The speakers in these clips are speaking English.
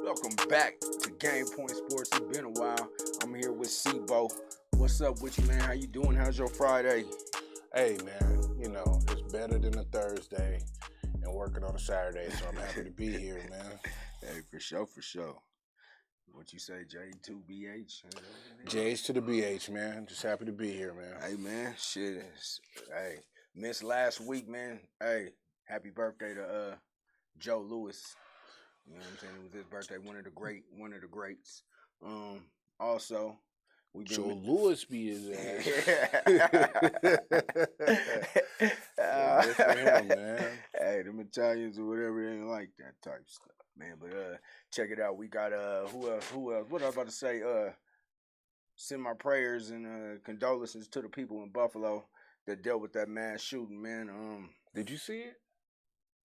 Welcome back to Game Point Sports. It's been a while. I'm here with Sebo. What's up with you, man? How you doing? How's your Friday? Hey, man, you know, it's better than a Thursday and working on a Saturday, so I'm happy to be here, man. Hey, for sure, for sure. What you say, J2BH? J's to the BH, man. Just happy to be here, man. Hey, man, shit. Hey, missed last week, man. Hey, happy birthday to Joe Louis. You know what I'm saying? It was his birthday, one of the greats. Also, we've been Joe Louis be his ass. Good for him, man. Hey, them Italians or whatever, they ain't like that type stuff, man. But check it out. We got who else? What I was about to say? Send my prayers and condolences to the people in Buffalo that dealt with that mass shooting, man. Did you see it?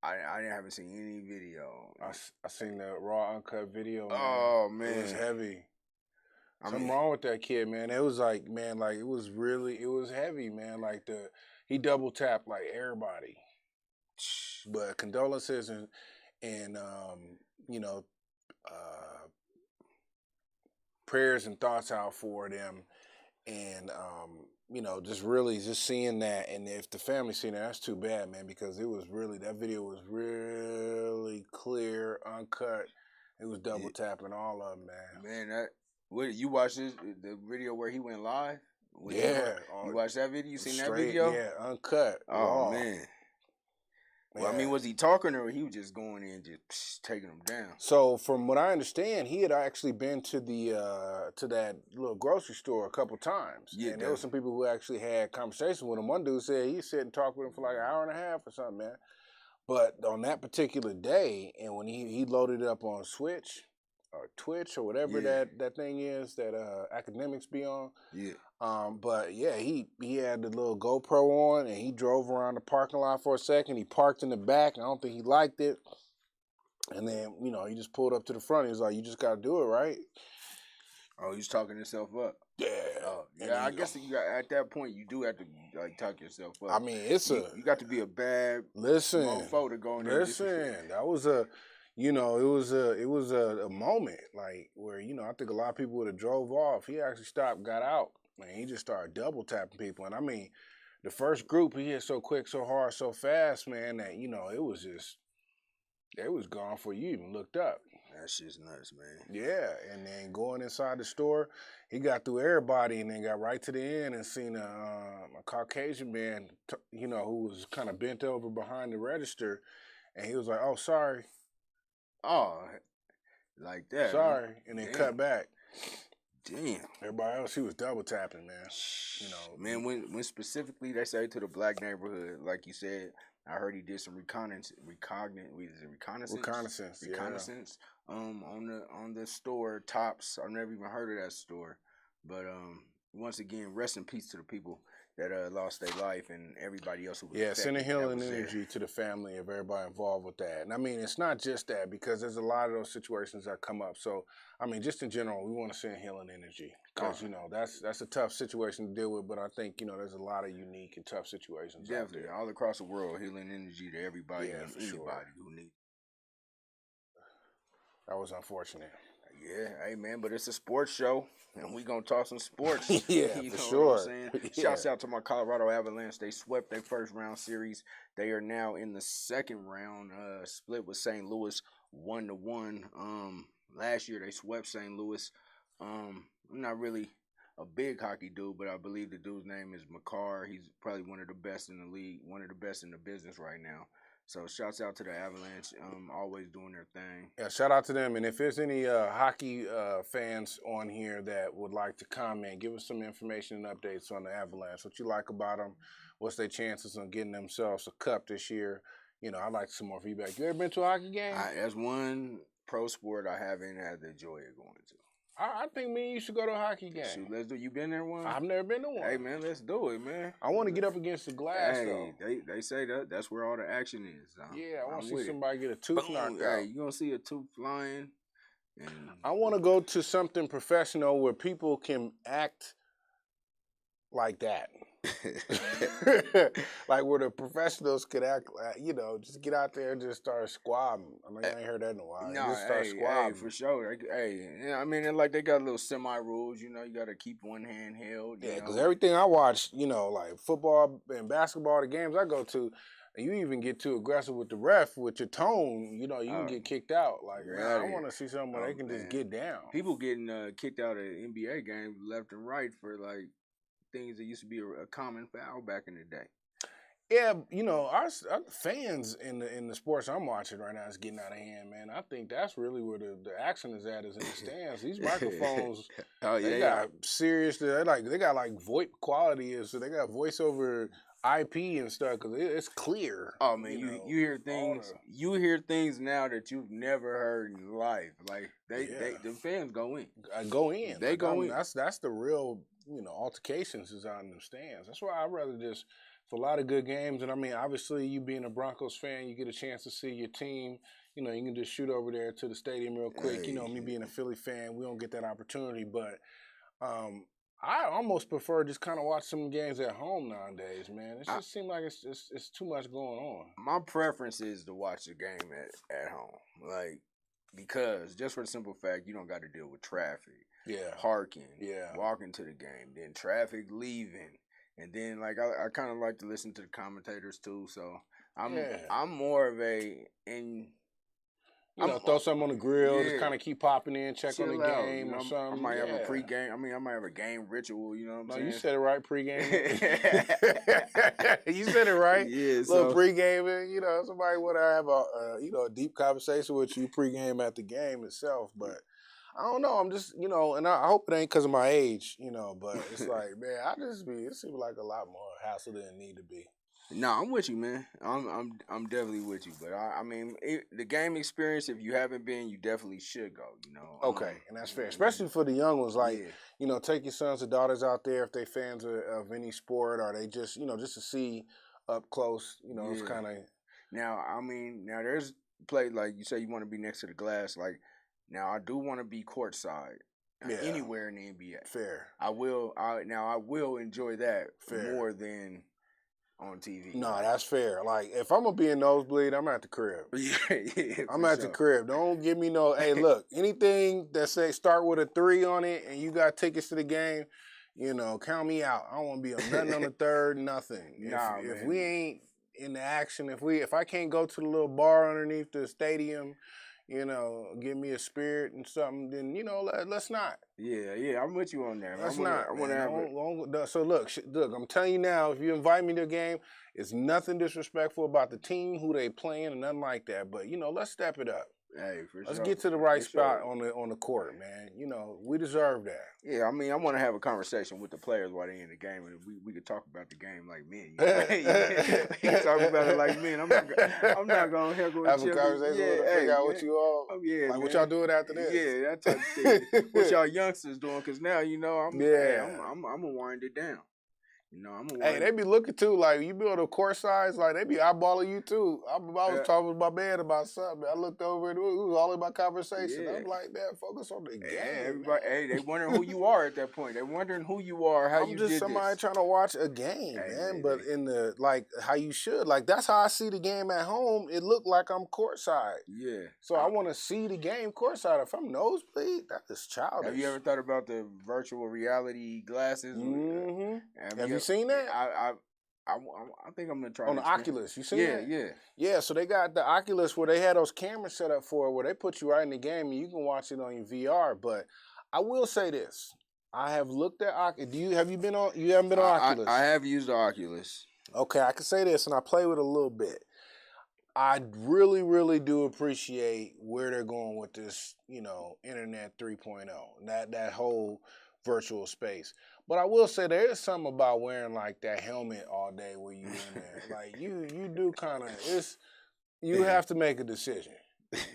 I haven't seen any video. I seen the raw uncut video, man. Oh, man. It was heavy. Something wrong with that kid, man. It was like, man, like it was heavy, man. Like he double tapped like everybody. But condolences and you know, prayers and thoughts out for them. And you know, just seeing that, and if the family seen it, that's too bad, man, because it was really, that video was really clear. Uncut. It was double tapping all of them, man. Man, you watched the video where he went live? Yeah. You watched that video? You seen that Straight, video? yeah, uncut. Oh, raw. man. Well, Yeah. I mean, was he talking or he was just going in just taking them down? So from what I understand, he had actually been to that little grocery store a couple times. Yeah, and there were some people who actually had conversation with him. One dude said he sat and talked with him for like an hour and a half or something, man. But on that particular day, and when he loaded it up on Switch or Twitch or whatever that thing is that academics be on. Yeah. But yeah, he had the little GoPro on and he drove around the parking lot for a second. He parked in the back. I don't think he liked it. And then, he just pulled up to the front. He was like, "You just got to do it, right?" Oh, he's talking himself up. Yeah. Oh, yeah, I guess at that point, you do have to talk yourself up. I mean, you got to be a bad mofo to go in there. Listen, that was it was a moment like where, I think a lot of people would have drove off. He actually stopped, got out, and he just started double tapping people. And I mean, the first group, he hit so quick, so hard, so fast, man, that, it was gone before you even looked up. That shit's nuts, man. Yeah, and then going inside the store, he got through everybody and then got right to the end and seen a Caucasian man, who was kind of bent over behind the register, and he was like, "Oh, sorry." Oh, like that. Sorry, and then cut back. Damn. Everybody else, he was double tapping, man. Man, when specifically they say to the black neighborhood, like you said, I heard he did some reconnaissance. On the store Tops. I've never even heard of that store, but once again, rest in peace to the people that lost their life and everybody else who was sending healing energy to the family of everybody involved with that. And I mean, it's not just that, because there's a lot of those situations that come up. So I mean, just in general, we want to send healing energy because that's a tough situation to deal with. But I think there's a lot of unique and tough situations. Definitely, all across the world, healing energy to everybody and anybody who needs. That was unfortunate. Yeah, hey man, but it's a sports show, and we gonna talk some sports. Yeah, you for know sure. What I'm saying? Shouts out to my Colorado Avalanche. They swept their first round series. They are now in the second round, split with St. Louis 1-1. Last year they swept St. Louis. I'm not really a big hockey dude, but I believe the dude's name is McCarr. He's probably one of the best in the league, one of the best in the business right now. So shouts out to the Avalanche, always doing their thing. Yeah, shout out to them. And if there's any hockey fans on here that would like to comment, give us some information and updates on the Avalanche. What you like about them? What's their chances on getting themselves a cup this year? I'd like some more feedback. You ever been to a hockey game? That's one pro sport I haven't had the joy of going to. I think me and you should go to a hockey game. Shoot, let's do. You been there one? I've never been to one. Hey man, let's do it, man. I want to get up against the glass though. They say that's where all the action is. Yeah, I want to see somebody get a tooth knocked out. Hey, you gonna see a tooth flying? I want to go to something professional where people can act like that. Like where the professionals could act, just get out there and just start squabbing. I mean, I ain't heard that in a while. No, just start squabbing. for sure. I mean, like they got little semi rules. You got to keep one hand held. Yeah, because everything I watch, like football and basketball, the games I go to, you even get too aggressive with the ref with your tone. You can get kicked out. Like, man, I want to see something where they can just get down. People getting kicked out of NBA games left and right for like things that used to be a common foul back in the day. Yeah, our fans in the sports I'm watching right now is getting out of hand, man. I think that's really where the action is at, is in the stands. These microphones, they got serious. They got like VoIP quality, so they got voice over IP and stuff because it's clear. Oh man, you hear things. You hear things now that you've never heard in life. Like the fans go in. They go in. That's the real altercations is out in the stands. That's why I'd rather just. For a lot of good games, and I mean, obviously, you being a Broncos fan, you get a chance to see your team. You can just shoot over there to the stadium real quick. Me being a Philly fan, we don't get that opportunity. But I almost prefer just kind of watch some games at home nowadays, man. It just seems like it's too much going on. My preference is to watch the game at home, because just for the simple fact you don't got to deal with traffic, parking, walking to the game, then traffic leaving. And then, I kind of like to listen to the commentators too. So I'm more of a You know, throw something on the grill, just yeah. kind of keep popping in, check on the Chill out, game you know. or something. I might have a Yeah. pregame. I mean, I might have a game ritual. You know what I'm No, saying? you said it right, pre-gaming. You said it right. Yeah, little so pre-gaming. You know, somebody want to have a deep conversation with you pre-game at the game itself. But I don't know. I'm just, you know, and I hope it ain't because of my age, you know. But it's like, man, it seems like a lot more hassle than it need to be. No, I'm with you, man. I'm definitely with you. But I mean, the game experience. If you haven't been, you definitely should go. You know. Okay, and that's fair, especially for the young ones. Like, yeah. you know, take your sons and daughters out there if they fans of any sport, or they just, you know, just to see up close. You know, it's kind of. Now, I mean, now there's play like you say you want to be next to the glass. Like, now I do want to be courtside. Anywhere in the NBA. Fair. I will enjoy that more than on TV. No, that's fair. Like, if I'm gonna be in nosebleed, I'm at the crib. Yeah, I'm at the crib. Don't give me no. Hey, look, anything that say start with a 3 on it, and you got tickets to the game, you know, count me out. I don't want to be on nothing on the third, nothing. If we ain't in the action, if I can't go to the little bar underneath the stadium, you know, give me a spirit and something, then, you know, let's not. Yeah, I'm with you on that. Let's not. I want to have so look, I'm telling you now, if you invite me to a game, it's nothing disrespectful about the team, who they playing, and nothing like that. But, you know, let's step it up. Hey, for Let's sure. get to the right spot on the court, man. You know, we deserve that. Yeah, I mean, I want to have a conversation with the players while they're in the game, and we could talk about the game like men. You know? We can talk about it like men. I'm not gonna have a conversation with them, figure out what you all. Like, what y'all doing after this? Yeah, that type of thing. What y'all youngsters doing? Because now, you know, I'm gonna wind it down. You know, they be looking too. Like, you build a court size, like they be eyeballing you too. I was talking with my man about something. I looked over and it was all in my conversation. I'm like, man, focus on the game. Everybody, they wondering who you are at that point. They wondering who you are, how you did this. I'm just somebody trying to watch a game, man. But in the how you should. Like, that's how I see the game at home. It looked like I'm courtside. Yeah. So I want to see the game courtside. If I'm nosebleed, that is childish. Have you ever thought about the virtual reality glasses? Mm-hmm. Have you seen that? I think I'm gonna try on the Oculus. You seen that? Yeah. So they got the Oculus where they had those cameras set up for it, where they put you right in the game and you can watch it on your VR. But I will say this: I have looked at Oculus. You haven't been on Oculus? I have used the Oculus. Okay, I can say this, and I play with it a little bit. I really, really do appreciate where they're going with this, you know, Internet 3.0, that whole virtual space. But I will say there is something about wearing like that helmet all day where you in there. Like you do kind of, you have to make a decision.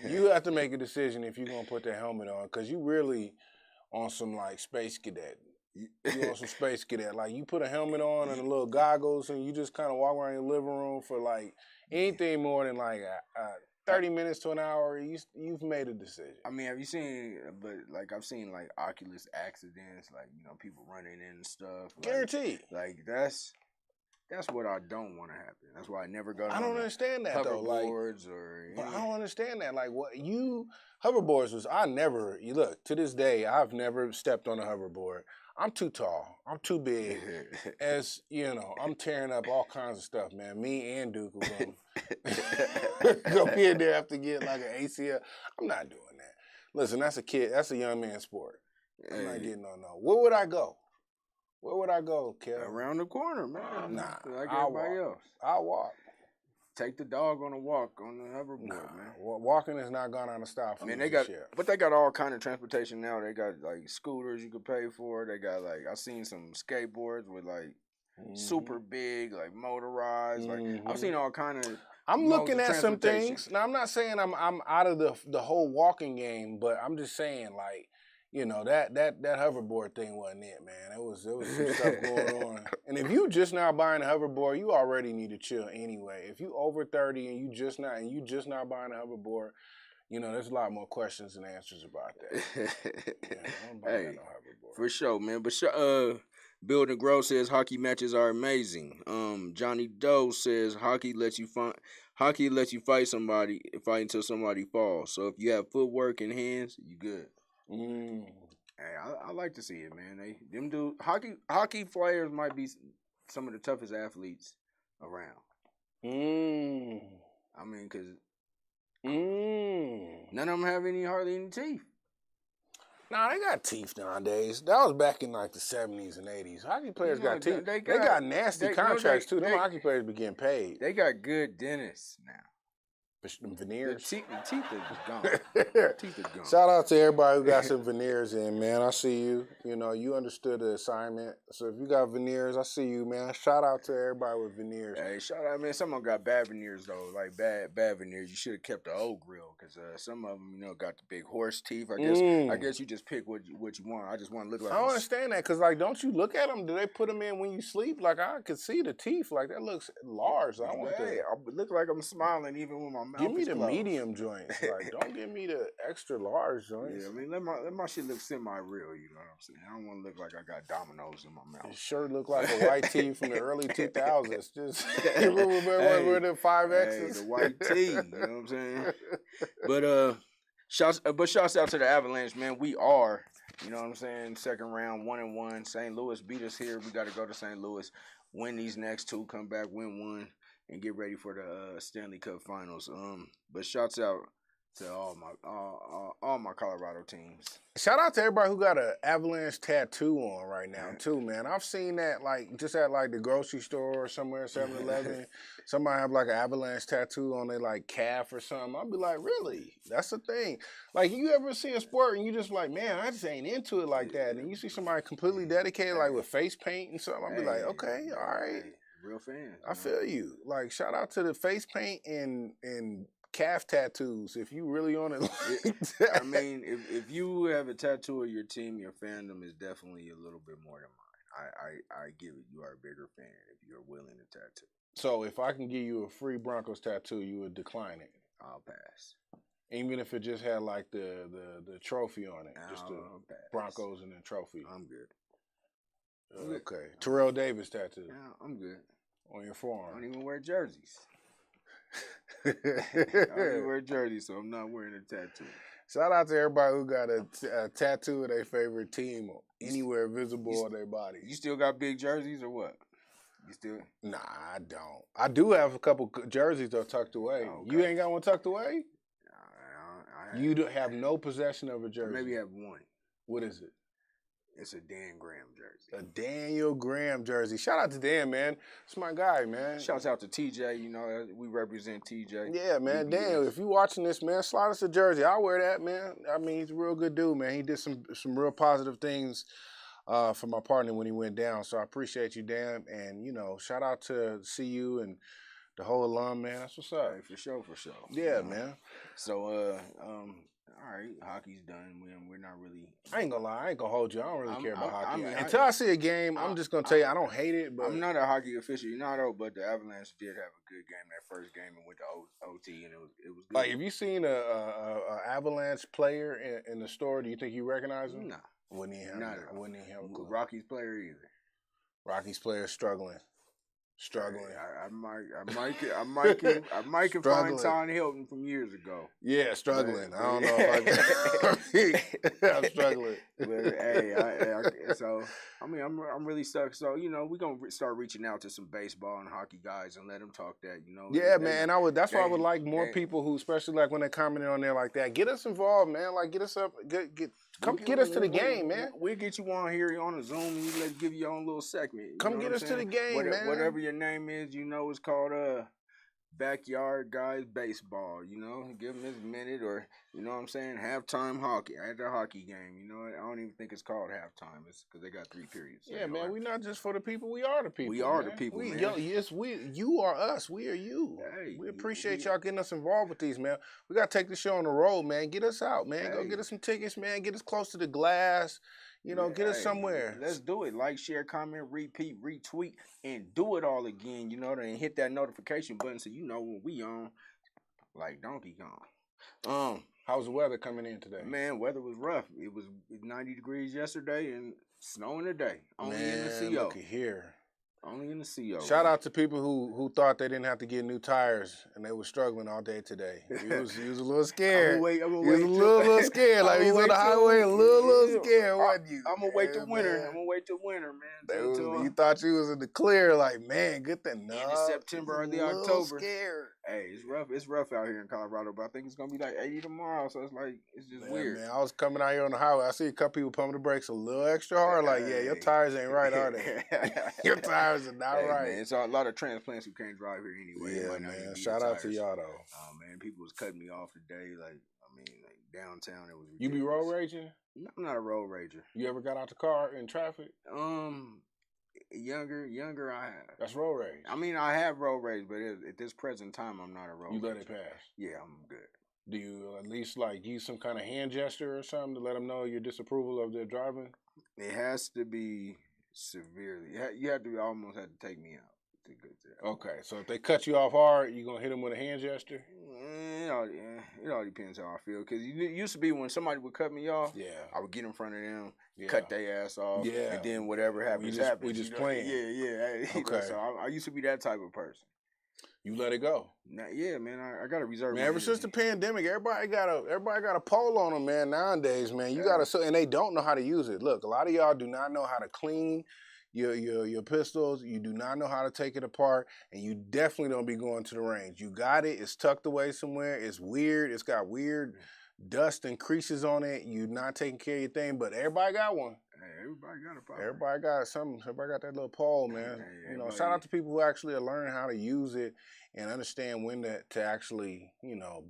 You have to make a decision if you're going to put that helmet on, because you really on some like space cadet. You on some space cadet. Like, you put a helmet on and a little goggles and you just kind of walk around your living room for like anything more than like 30 minutes to an hour, you've made a decision. I mean, have you seen, but like I've seen like Oculus accidents, like, you know, people running in and stuff. Guaranteed. Like that's what I don't want to happen. That's why I never go to I don't understand that though. Like, I don't understand that. Like, what hoverboards was, you look, to this day, I've never stepped on a hoverboard. I'm too tall. I'm too big. As you know, I'm tearing up all kinds of stuff, man. Me and Duke are going go be in there after getting like an ACL. I'm not doing that. Listen, that's a kid. That's a young man's sport. I'm not getting on no. Where would I go? Where would I go, Kev? Around the corner, man. Nah, like everybody else. I'll walk. Take the dog on a walk on the hoverboard, man. Walking is not gone out of style for me. They got all kind of transportation now. They got like scooters you could pay for. They got like, I've seen some skateboards with like super big, like motorized. Like, I've seen all kind of. I'm looking at some things. Now, I'm not saying I'm out of the whole walking game, but I'm just saying, like, you know, that hoverboard thing wasn't it, man. It was some stuff going on. And if you just now buying a hoverboard, you already need to chill anyway. If you over 30 and you just not buying a hoverboard, you know, there's a lot more questions and answers about that. Hey, no hoverboard. For sure, man. But Build and Grow says hockey matches are amazing. Johnny Doe says hockey lets you fight until somebody falls. So if you have footwork and hands, you good. Hey, I like to see it, man. Hockey players might be some of the toughest athletes around. I mean, because None of them have hardly any teeth. Nah, they got teeth nowadays. That was back in like the 70s and 80s. Hockey players got teeth. They got nasty contracts too. Them hockey players be getting paid. They got good dentists now. Veneers. The teeth is gone. Teeth is gone. Shout out to everybody who got some veneers in, man. I see you. You know, you understood the assignment. So if you got veneers, I see you, man. Shout out to everybody with veneers. Hey, shout out, man. Some of them got bad veneers though, like bad veneers. You should have kept the old grill because some of them, got the big horse teeth. I guess you just pick what you want. I just want to look like. I don't understand that because like, don't you look at them? Do they put them in when you sleep? Like I could see the teeth. Like that looks large. I want I look like I'm smiling even when my mouth. Give me the closed. Medium joints. Like, don't give me the extra large joints. Yeah, I mean, let my shit look semi-real. You know what I'm saying? I don't want to look like I got dominoes in my mouth. It sure look like a white tee from the early 2000s. Just remember the 5Xs. The white tee. You know what I'm saying? But shouts out to the Avalanche, man. We are. You know what I'm saying? Second round, 1-1. St. Louis beat us here. We got to go to St. Louis, win these next two, come back, win one. And get ready for the Stanley Cup Finals. But shouts out to all my Colorado teams. Shout out to everybody who got an Avalanche tattoo on right now too, man. I've seen that like just at like the grocery store or somewhere, 7-Eleven. Somebody have like an Avalanche tattoo on their like calf or something. I'll be like, really? That's the thing. Like, you ever see a sport and you just like, man, I just ain't into it like that. And you see somebody completely dedicated, like with face paint and something. I'll be like, okay, all right. Real fan. I feel you. Like, shout out to the face paint and calf tattoos. If you really on it, I mean, if you have a tattoo of your team, your fandom is definitely a little bit more than mine. I give it. You are a bigger fan if you're willing to tattoo. So if I can give you a free Broncos tattoo, you would decline it. I'll pass. Even if it just had like the trophy on it, just the Broncos and the trophy. I'm good. Okay. Terrell Davis tattoo. Yeah, I'm good. On your forearm. I don't even wear jerseys. I don't even wear jerseys, so I'm not wearing a tattoo. Shout out to everybody who got a tattoo of their favorite team anywhere visible on their body. You still got big jerseys or what? You still? Nah, I don't. I do have a couple jerseys though tucked away. Oh, okay. You ain't got one tucked away? You have no possession of a jersey. Maybe have one. What is it? It's a Dan Graham jersey. A Daniel Graham jersey. Shout out to Dan, man. It's my guy, man. Shouts out to TJ. You know, we represent TJ. Yeah, man. Dan, if you watching this, man, slide us a jersey. I'll wear that, man. I mean, he's a real good dude, man. He did some real positive things for my partner when he went down. So I appreciate you, Dan. And, shout out to CU and the whole alum, man. That's what's up. Hey, for sure. Yeah, man. So, all right, hockey's done. We're not really. I ain't gonna lie. I ain't gonna hold you. I don't really care about hockey. Until I see a game, I'm just gonna tell you I don't hate it. But I'm not a hockey aficionado, but the Avalanche did have a good game that first game and went to OT, and it was good. Like, if you seen a Avalanche player in the store, do you think you recognize him? Nah, wouldn't he have a clue. Rockies player either. Rockies player struggling. I might can find Tom Hilton from years ago. Yeah, struggling. I don't know if I can. I'm struggling. But hey, so I mean, I'm really stuck. So we're gonna start reaching out to some baseball and hockey guys and let them talk that. Yeah, man. That's why I would like more people who, especially like when they're commenting on there like that, get us involved, man. Like, get us up, come get us to the game, man. We'll get you on here on a Zoom and let's give you your own little segment. Come get us to the game, man. Whatever your name is, it's called Backyard Guys Baseball. Give them this minute, or what I'm saying, halftime hockey at the hockey game. I don't even think it's called halftime. It's because they got 3 periods. Yeah, man. We're not just for the people. We are the people. We are the people, man. You are us. We are you. Hey, we appreciate y'all getting us involved with these, man. We got to take the show on the road, man. Get us out, man. Hey. Go get us some tickets, man. Get us close to the glass. Get us somewhere. Let's do it. Like, share, comment, repeat, retweet, and do it all again. And hit that notification button so when we on, like Donkey Kong. How's the weather coming in today? Man, weather was rough. It was 90 degrees yesterday and snowing today. Only in the CO. Look at here. Only in the CO. Shout out to people who thought they didn't have to get new tires and they were struggling all day today. He was a little scared. I'm he was a little scared. Like he's on the highway, a little scared, wasn't you? I'm gonna wait till winter. I'm gonna wait till winter, man. You thought you was in the clear, like, man, good thing. No, in September or the October. Scared. Hey, it's rough. It's rough out here in Colorado, but I think it's gonna be like 80 tomorrow. So it's like it's just weird. Man, I was coming out here on the highway. I see a couple people pumping the brakes a little extra hard. Like, yeah, your tires ain't right, are they? Your tires are not right. Man, it's a lot of transplants who can't drive here anyway. Yeah, man. Shout out to y'all though. Oh man, people was cutting me off today. Like downtown, it was ridiculous. You be road raging? No, I'm not a road rager. You ever got out the car in traffic? Younger I have. That's road rage. I mean, I have road rage, but at this present time, I'm not a road rager. You let it pass? Yeah, I'm good. Do you at least like use some kind of hand gesture or something to let them know your disapproval of their driving? It has to be severely. You have to almost have to take me out to get there. Okay, so if they cut you off hard, you gonna hit them with a hand gesture? It all depends how I feel. Because it used to be when somebody would cut me off, I would get in front of them, cut their ass off, and then whatever happens, we just playing. Yeah. Okay. So I used to be that type of person. You let it go. Yeah, man. I got to reserve. Man, ever since the pandemic, everybody got a pole on them, man. Nowadays, man, you gotta. And they don't know how to use it. Look, a lot of y'all do not know how to clean your pistols. You do not know how to take it apart, and you definitely don't be going to the range. You got it. It's tucked away somewhere. It's weird. It's got weird dust and creases on it. You're not taking care of your thing, but everybody got one. Hey, everybody got a pole. Everybody got something. Everybody got that little pole, man. Hey, shout out to people who actually are learning how to use it and understand when to actually,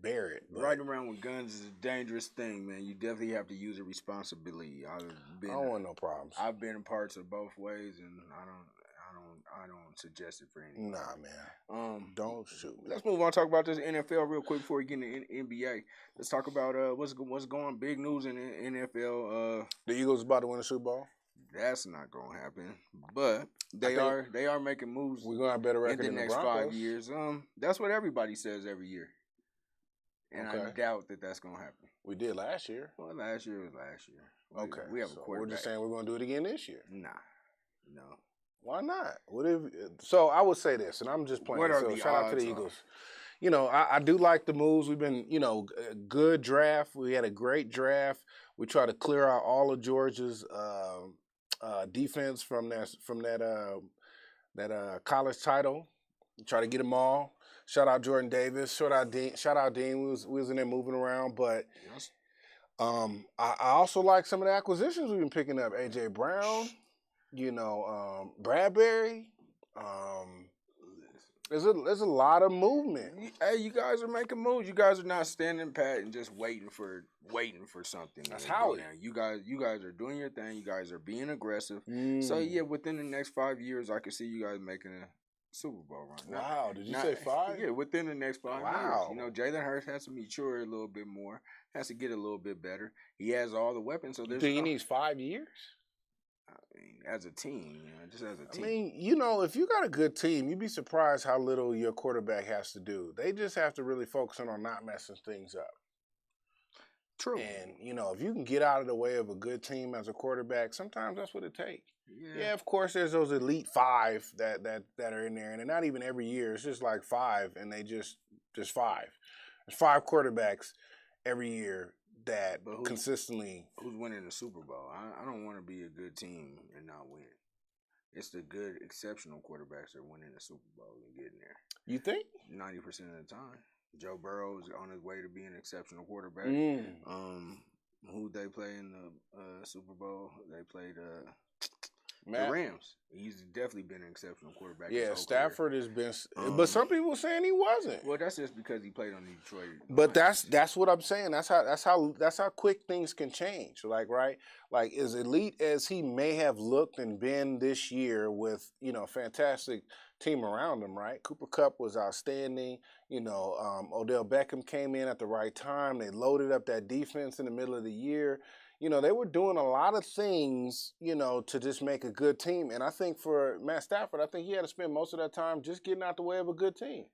bear it. But riding around with guns is a dangerous thing, man. You definitely have to use it responsibly. I don't want no problems. I've been in parts of both ways, and I don't suggest it for anyone. Nah, man. Don't shoot me. Let's move on. Talk about this NFL real quick before we get into NBA. Let's talk about what's going. Big news in the NFL. The Eagles about to win the Super Bowl. That's not gonna happen, but they are making moves. We're gonna have a better record in the next 5 years. That's what everybody says every year, and I doubt that's gonna happen. We did last year. Well, last year was last year. We have a quarterback. We're just saying we're gonna do it again this year. Nah, no. Why not? So I would say this, and I'm just playing. Shout out to the Eagles. I do like the moves. We've been, a good draft. We had a great draft. We try to clear out all of Georgia's defense from that college title. Try to get them all. Shout out Jordan Davis. Shout out Dean. We was in there moving around, but I also like some of the acquisitions we've been picking up. AJ Brown, Bradbury. There's a lot of movement. Hey, you guys are making moves. You guys are not standing pat and just waiting for something. That's how it. You guys are doing your thing. You guys are being aggressive. So yeah, within the next 5 years, I can see you guys making a Super Bowl run. Wow, did you say 5? Yeah, within the next 5 years. Jalen Hurts has to mature a little bit more. Has to get a little bit better. He has all the weapons. So there's. He needs 5 years? As a team, just as a team. I mean, if you got a good team, you'd be surprised how little your quarterback has to do. They just have to really focus on not messing things up. True. And, if you can get out of the way of a good team as a quarterback, sometimes that's what it takes. Yeah, of course, there's those elite 5 that are in there, and they're not even every year. It's just like 5, and they just 5. There's 5 quarterbacks every year that consistently. Who's winning the Super Bowl? I don't want to be a good team and not win. It's the good, exceptional quarterbacks that are winning the Super Bowl and getting there. You think? 90% of the time. Joe Burrow is on his way to being an exceptional quarterback. Who they play in the Super Bowl? They played the Rams. He's definitely been an exceptional quarterback. Yeah, Stafford has been, but some people saying he wasn't. Well, that's just because he played on Detroit. But that's what I'm saying. That's how quick things can change. Like as elite as he may have looked and been this year with a fantastic team around him. Right, Cooper Kupp was outstanding. Odell Beckham came in at the right time. They loaded up that defense in the middle of the year. They were doing a lot of things, to just make a good team. And I think for Matt Stafford, I think he had to spend most of that time just getting out the way of a good team.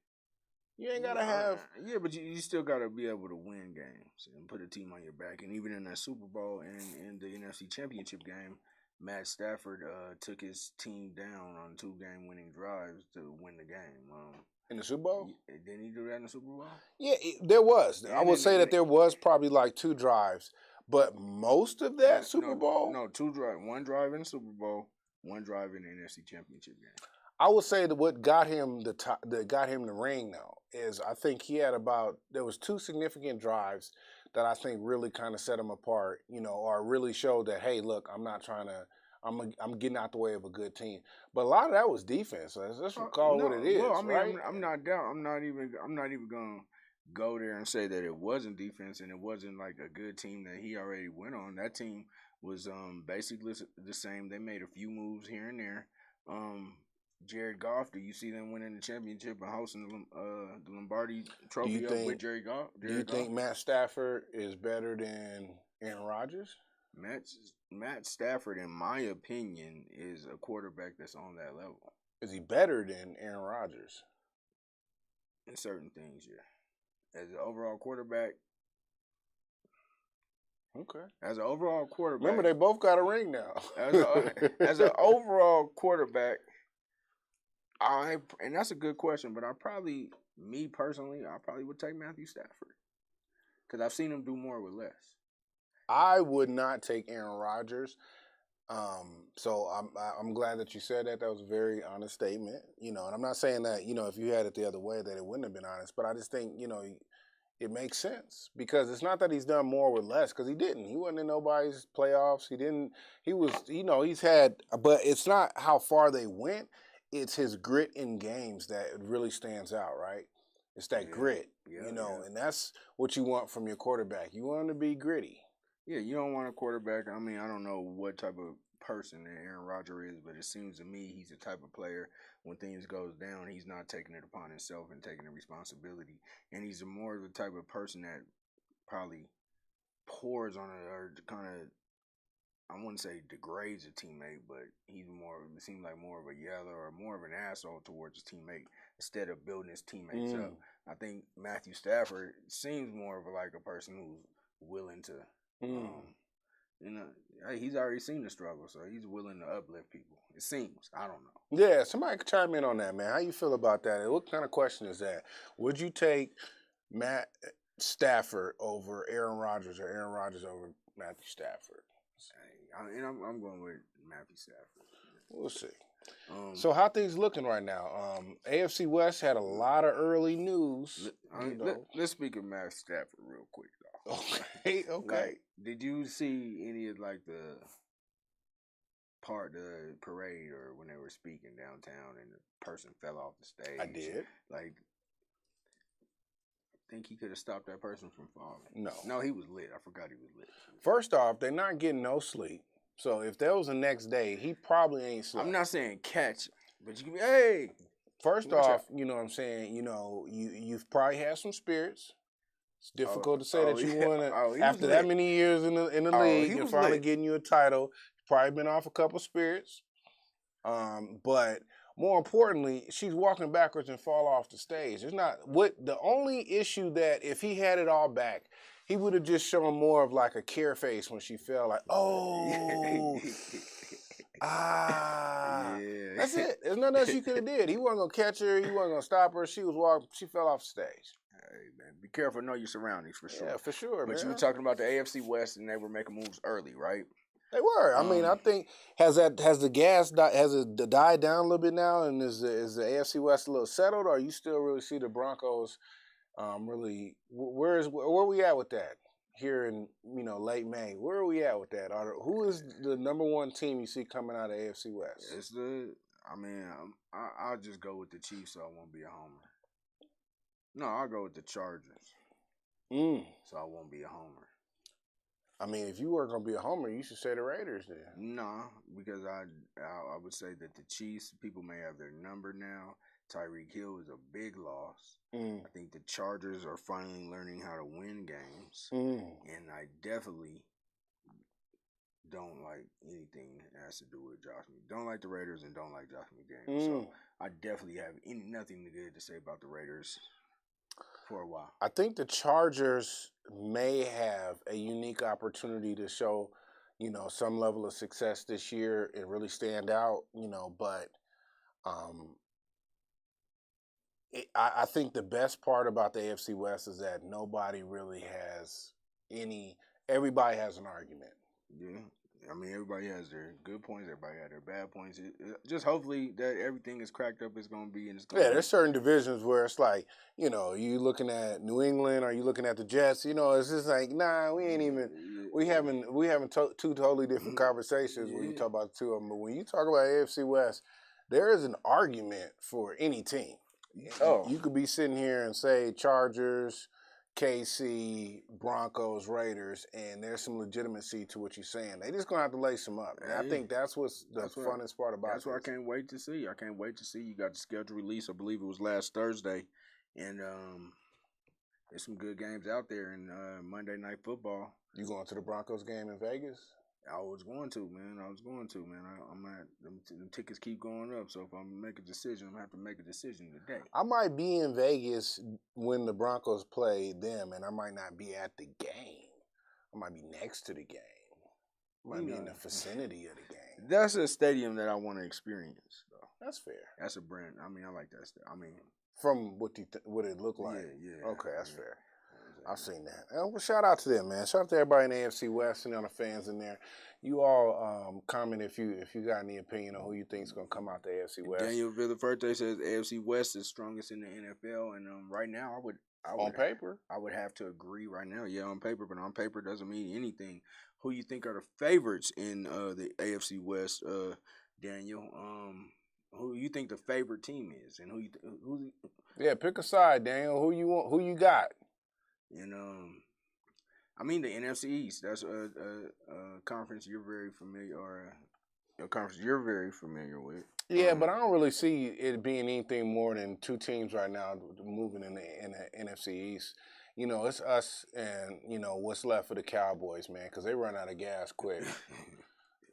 You ain't got to have... Yeah, but you still got to be able to win games and put a team on your back. And even in that Super Bowl and in the NFC Championship game, Matt Stafford took his team down on 2-game winning drives to win the game. In the Super Bowl? Didn't he do that in the Super Bowl? Yeah, there was. I And would say that there was probably like 2 drives, but most of that Super Bowl? No, 2 drives. 1 drive in the Super Bowl, 1 drive in the NFC Championship game. I would say that what got him that got him the ring though is I think he had there was 2 significant drives that I think really kind of set him apart, you know, or really showed that, hey, look, I'm getting out the way of a good team. But a lot of that was defense. Let's call it what it is. Well, I mean, right? I'm not even gonna go there and say that it wasn't defense and it wasn't like a good team that he already went on. That team was basically the same. They made a few moves here and there. Jared Goff, do you see them winning the championship and hosting the Lombardi Trophy with Jared Goff? Do you think Matt Stafford is better than Aaron Rodgers? Matt Stafford, in my opinion, is a quarterback that's on that level. Is he better than Aaron Rodgers? In certain things, yeah. As an overall quarterback. Okay. As an overall quarterback. Remember, they both got a ring now. as an overall quarterback, and that's a good question, but me personally, I probably would take Matthew Stafford. Because I've seen him do more with less. I would not take Aaron Rodgers. So I'm glad that you said that. That was a very honest statement. You know, and I'm not saying that, you know, if you had it the other way that it wouldn't have been honest, but I just think, you know, it makes sense because it's not that he's done more with less because he didn't. He wasn't in nobody's playoffs. He's had, but it's not how far they went. It's his grit in games that really stands out, right? It's that grit, and that's what you want from your quarterback. You want him to be gritty. Yeah, you don't want a quarterback. I mean, I don't know what type of person Aaron Rodgers is, but it seems to me he's the type of player when things goes down, he's not taking it upon himself and taking the responsibility. And he's more of the type of person that probably pours on it or kind of, I wouldn't say degrades a teammate, but it seems like more of a yeller or more of an asshole towards his teammate instead of building his teammates up. I think Matthew Stafford seems more of like a person who's willing to, he's already seen the struggle, so he's willing to uplift people. It seems. I don't know. Yeah, somebody could chime in on that, man. How you feel about that? What kind of question is that? Would you take Matt Stafford over Aaron Rodgers or Aaron Rodgers over Matthew Stafford? I'm going with Matthew Stafford. We'll see. So how things looking right now? AFC West had a lot of early news. Let's speak of Matt Stafford real quick, though. Okay. Like, did you see any of like the parade or when they were speaking downtown and the person fell off the stage? I did. Like, I think he could have stopped that person from falling. No, he was lit. I forgot he was lit. First off, they're not getting no sleep. So if that was the next day, he probably ain't slept. I'm not saying catch, but you can be, hey. First off, you know what I'm saying, you know, you've probably had some spirits. It's difficult to say that you want to, after that many years in the league and finally getting you a title, you've probably been off a couple spirits. But more importantly, she's walking backwards and fall off the stage. It's not the only issue that if he had it all back, he would have just shown more of like a care face when she fell, like, that's it. There's nothing else you could have did. He wasn't gonna catch her. He wasn't gonna stop her. She fell off the stage. Hey, man, be careful. Know your surroundings for sure. Yeah, for sure. But you were talking about the AFC West, and they were making moves early, right? They were. I mean, I think has the gas died down a little bit now, and is the AFC West a little settled, or you still really see the Broncos? Really, where we at with that here in late May? Where are we at with that? Who is the number one team you see coming out of AFC West? I'll just go with the Chiefs, so I won't be a homer. No, I'll go with the Chargers, so I won't be a homer. I mean, if you were gonna be a homer, you should say the Raiders then. No, because I would say that the Chiefs, people may have their number now. Tyreek Hill is a big loss. I think the Chargers are finally learning how to win games. And I definitely don't like anything that has to do with Josh McDaniels. Don't like the Raiders and don't like Josh McDaniels. So I definitely have nothing good to say about the Raiders for a while. I think the Chargers may have a unique opportunity to show, you know, some level of success this year and really stand out, you know, but I think the best part about the AFC West is that nobody really has everybody has an argument. Yeah. I mean, everybody has their good points. Everybody has their bad points. Just hopefully that everything is cracked up. It's going to be, and it's going to be. There's certain divisions where it's like, you know, you looking at New England or you looking at the Jets. You know, it's just like, nah, we ain't even. We having two totally different conversations when you talk about the two of them. But when you talk about AFC West, there is an argument for any team. Oh, you could be sitting here and say Chargers, KC, Broncos, Raiders, and there's some legitimacy to what you're saying. They just gonna have to lace them up. And I think that's what's the funnest part about it. That's what I can't wait to see. I can't wait to see. You got the schedule release. I believe it was last Thursday, and there's some good games out there in Monday Night Football. You going to the Broncos game in Vegas? I was going to, man. I'm at the tickets keep going up. So if I'm make a decision, I'm gonna have to make a decision today. I might be in Vegas when the Broncos play them, and I might not be at the game. I might be next to the game. I might be in the vicinity of the game. That's a stadium that I want to experience. Though. That's fair. That's a brand. I mean, I like that. I mean, from what it looked like. Yeah. Okay, that's fair. I've seen that. Well, shout out to them, man. Shout out to everybody in the AFC West and all the fans in there. You all comment if you got any opinion on who you think is going to come out the AFC West. Daniel Villaferte says AFC West is strongest in the NFL, and right now on paper, I would have to agree right now. Yeah, on paper, but on paper doesn't mean anything. Who you think are the favorites in the AFC West, Daniel? Who you think the favorite team is, and who? Yeah, pick a side, Daniel. Who you want? Who you got? And I mean the NFC East. That's a conference you're very familiar, or a conference you're very familiar with. Yeah, but I don't really see it being anything more than two teams right now moving in the NFC East. You know, it's us and, you know, what's left for the Cowboys, man, because they run out of gas quick.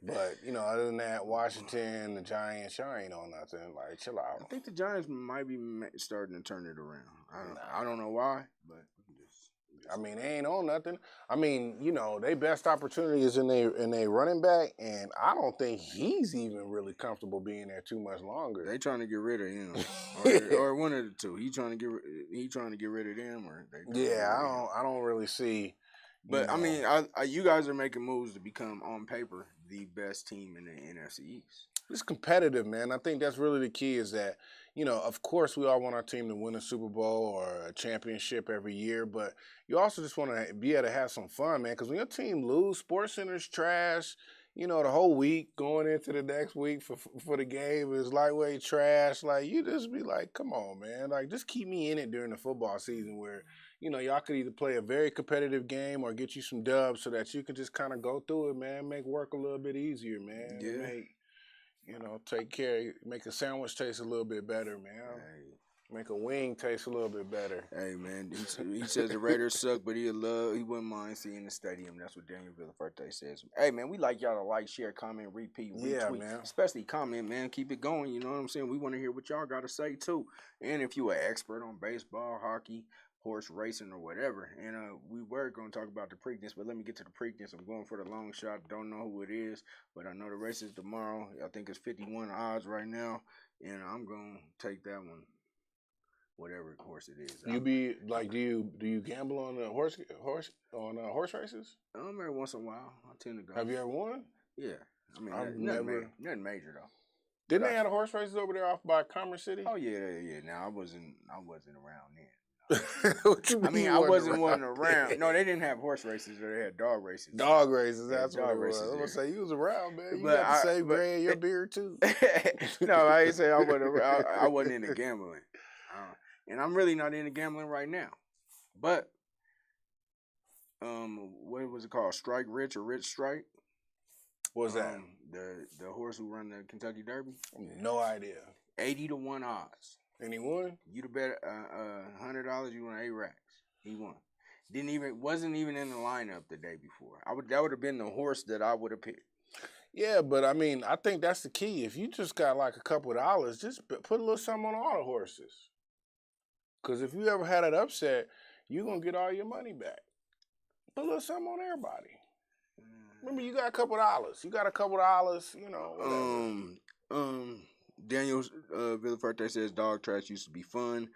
But, you know, other than that, Washington, the Giants, y'all ain't on nothing. Like, chill out. I think the Giants might be starting to turn it around. I don't know why, but... I mean, they ain't on nothing. I mean, you know, their best opportunity is in their running back, and I don't think he's even really comfortable being there too much longer. They trying to get rid of him, or one of the two. He trying to get rid of them, or they. Yeah, I don't really see. But I mean, you guys are making moves to become on paper the best team in the NFC East. It's competitive, man. I think that's really the key is that, you know, of course we all want our team to win a Super Bowl or a championship every year, but you also just want to be able to have some fun, man, because when your team lose, SportsCenter's trash, you know, the whole week going into the next week for the game is lightweight trash. Like, you just be like, come on, man. Like, just keep me in it during the football season where, you know, y'all could either play a very competitive game or get you some dubs so that you can just kind of go through it, man, make work a little bit easier, man. Yeah. You know, make a sandwich taste a little bit better, man. Hey. Make a wing taste a little bit better. Hey, man, he says the Raiders suck, but he wouldn't mind seeing the stadium. That's what Daniel Villaferte says. Hey, man, we like y'all to like, share, comment, repeat, retweet. Yeah, man. Especially comment, man. Keep it going, you know what I'm saying? We want to hear what y'all got to say, too. And if you an expert on baseball, hockey, horse racing, or whatever. And we were going to talk about the Preakness, but let me get to the Preakness. I'm going for the long shot. Don't know who it is, but I know the race is tomorrow. I think it's 51 odds right now, and I'm going to take that one, whatever horse it is. You be like, do you gamble on the horse races? Every once in a while, I tend to go. Have you ever won? Yeah, I mean, nothing major though. Didn't they have the horse races over there off by Commerce City? Oh yeah. Now I wasn't around then. What you mean? I mean, I wasn't around. No, they didn't have horse races. They had dog races. Dog races. That's what it was. I was gonna say you was around, man. You but got the same gray in your beard too. No, I ain't saying I wasn't around. I wasn't into gambling, and I'm really not into gambling right now. But what was it called? Strike Rich or Rich Strike? What's that? The horse who run the Kentucky Derby? No idea. 80-1 odds. And he won? You'd have bet $100, you won 8 racks. He won. Wasn't even in the lineup the day before. That would have been the horse that I would have picked. Yeah, but I mean, I think that's the key. If you just got like a couple of dollars, just put a little something on all the horses. Because if you ever had an upset, you're going to get all your money back. Put a little something on everybody. Remember, you got a couple dollars. You got a couple dollars, you know, whatever. Daniel Villaferte says dog trash used to be fun.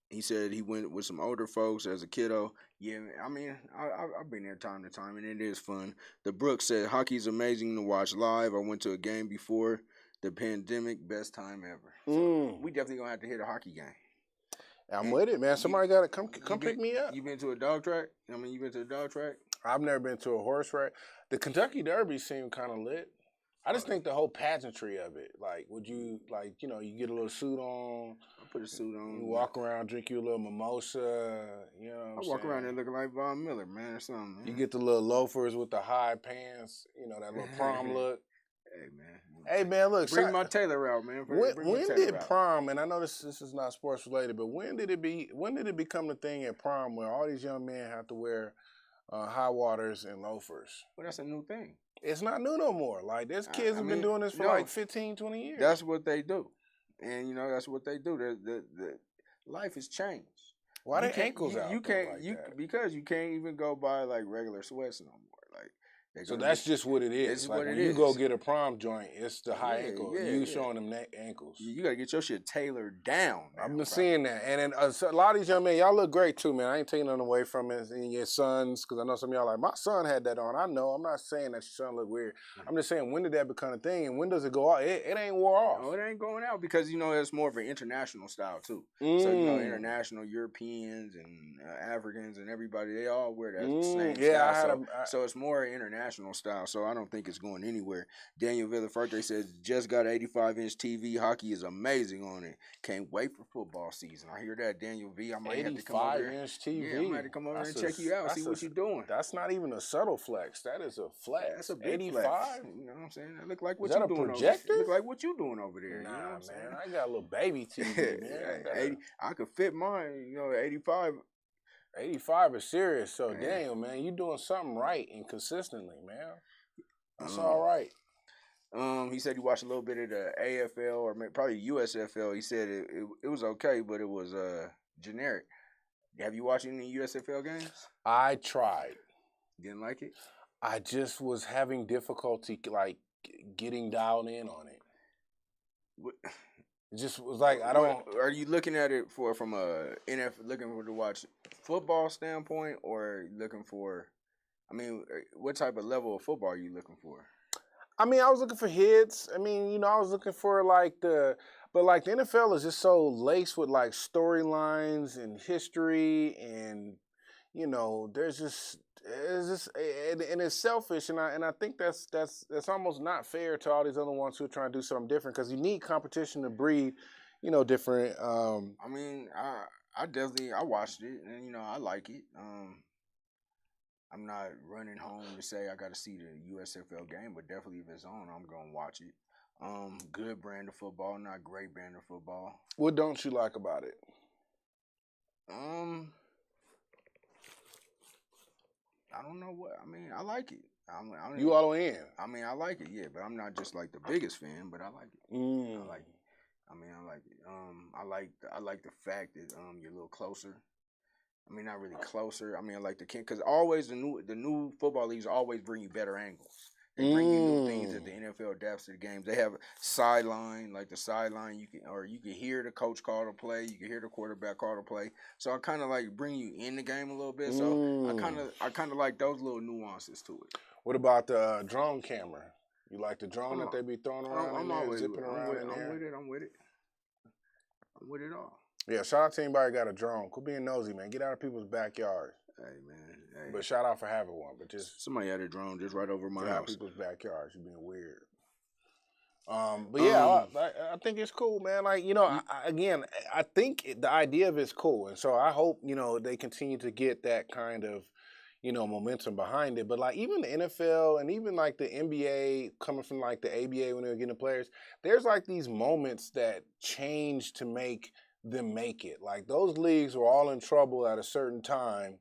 He said he went with some older folks as a kiddo. Yeah, I mean, I've been there time to time, and it is fun. The Brooks said hockey's amazing to watch live. I went to a game before the pandemic, best time ever. So we definitely gonna have to hit a hockey game. I'm with it, man. Somebody got to come pick me up. You been to a dog track? I mean, you been to a dog track? I've never been to a horse race. The Kentucky Derby seemed kind of lit. I just think the whole pageantry of it, like, would you, like, you know, you get a little suit on. I put a suit on. You walk around, drink you a little mimosa, you know what I'm walk around there looking like Von Miller, man, or something. Man. You get the little loafers with the high pants, you know, that little prom look. Hey, man, look. Bring my Taylor out, man. When did prom, and I know this is not sports related, but when did it become the thing at prom where all these young men have to wear high waters and loafers? Well, that's a new thing. It's not new no more. Like, there's kids have been doing this for like 15, 20 years. That's what they do. And, you know, that's what they do. The life has changed. Why the ankles out? Because you can't even go buy, like, regular sweats no more. Like, so that's just what it is. It's like what when it you is. go get a prom joint, it's the high ankle. You showing them ankles. You got to get your shit tailored down. I've been seeing that. And then a lot of these young men, y'all look great too, man. I ain't taking nothing away from it. And your sons, because I know some of y'all like, my son had that on. I know. I'm not saying that your son look weird. I'm just saying, when did that become a thing? And when does it go out? It ain't wore off. No, it ain't going out because, you know, it's more of an international style too. So, you know, international Europeans and Africans and everybody, they all wear that same style. So it's more international style. So I don't think it's going anywhere. Daniel Villaferte says, just got 85-inch TV. Hockey is amazing on it. Can't wait for football season. I hear that, Daniel V. I might have to come over there. 85-inch TV. Yeah, I might have to come over there and check you out, see what you're doing. That's not even a subtle flex. That is a flex. That's a big 85? Flex. You know what I'm saying? That look like what you're doing projector? over there. Look like what you doing over there. Nah, you know what I'm saying? Man, I got a little baby TV, man. I could fit mine, you know, 85. 85 is serious. So, damn, man, you doing something right and consistently, man. That's all right. He said he watched a little bit of the AFL or probably USFL. He said it was okay, but it was generic. Have you watched any USFL games? I tried. Didn't like it? I just was having difficulty, like, getting dialed in on it. It just was like, I don't... Are you looking at it from a looking for to watch football standpoint, or looking for... I mean, what type of level of football are you looking for? I mean, I was looking for hits. I mean, you know, I was looking for but like the NFL is just so laced with like storylines and history, and you know, it's just and it's selfish, and I think that's almost not fair to all these other ones who are trying to do something different, because you need competition to breed, you know, different. I mean, I definitely watched it, and you know, I like it. I'm not running home to say I got to see the USFL game, but definitely if it's on, I'm going to watch it. Good brand of football, not great brand of football. What don't you like about it? I don't know what. I mean, I like it. You all in? I mean, I like it, yeah, but I'm not just like the biggest fan, but I like it. I like it. I mean, I like it. I like the fact that you're a little closer. I mean, not really closer. I mean, I like because always the new football leagues always bring you better angles. They bring you new things that the NFL adapts to the games. They have sideline, like the sideline. You can hear the coach call the play. You can hear the quarterback call the play. So I kind of like bring you in the game a little bit. So I kind of like those little nuances to it. What about the drone camera? You like the drone that they be throwing around in there, zipping around in there? I'm with it all. Yeah, shout out to anybody got a drone. Quit being nosy, man. Get out of people's backyards. Hey, man. Hey. But shout out for having one. But just somebody had a drone just right over my house. Get out of people's backyards. You're being weird. But yeah, I think it's cool, man. Like, you know, I think the idea of it's cool. And so I hope, you know, they continue to get that kind of, you know, momentum behind it. But like even the NFL and even like the NBA coming from like the ABA when they were getting the players, there's like these moments that change to make them make it. Like those leagues were all in trouble at a certain time.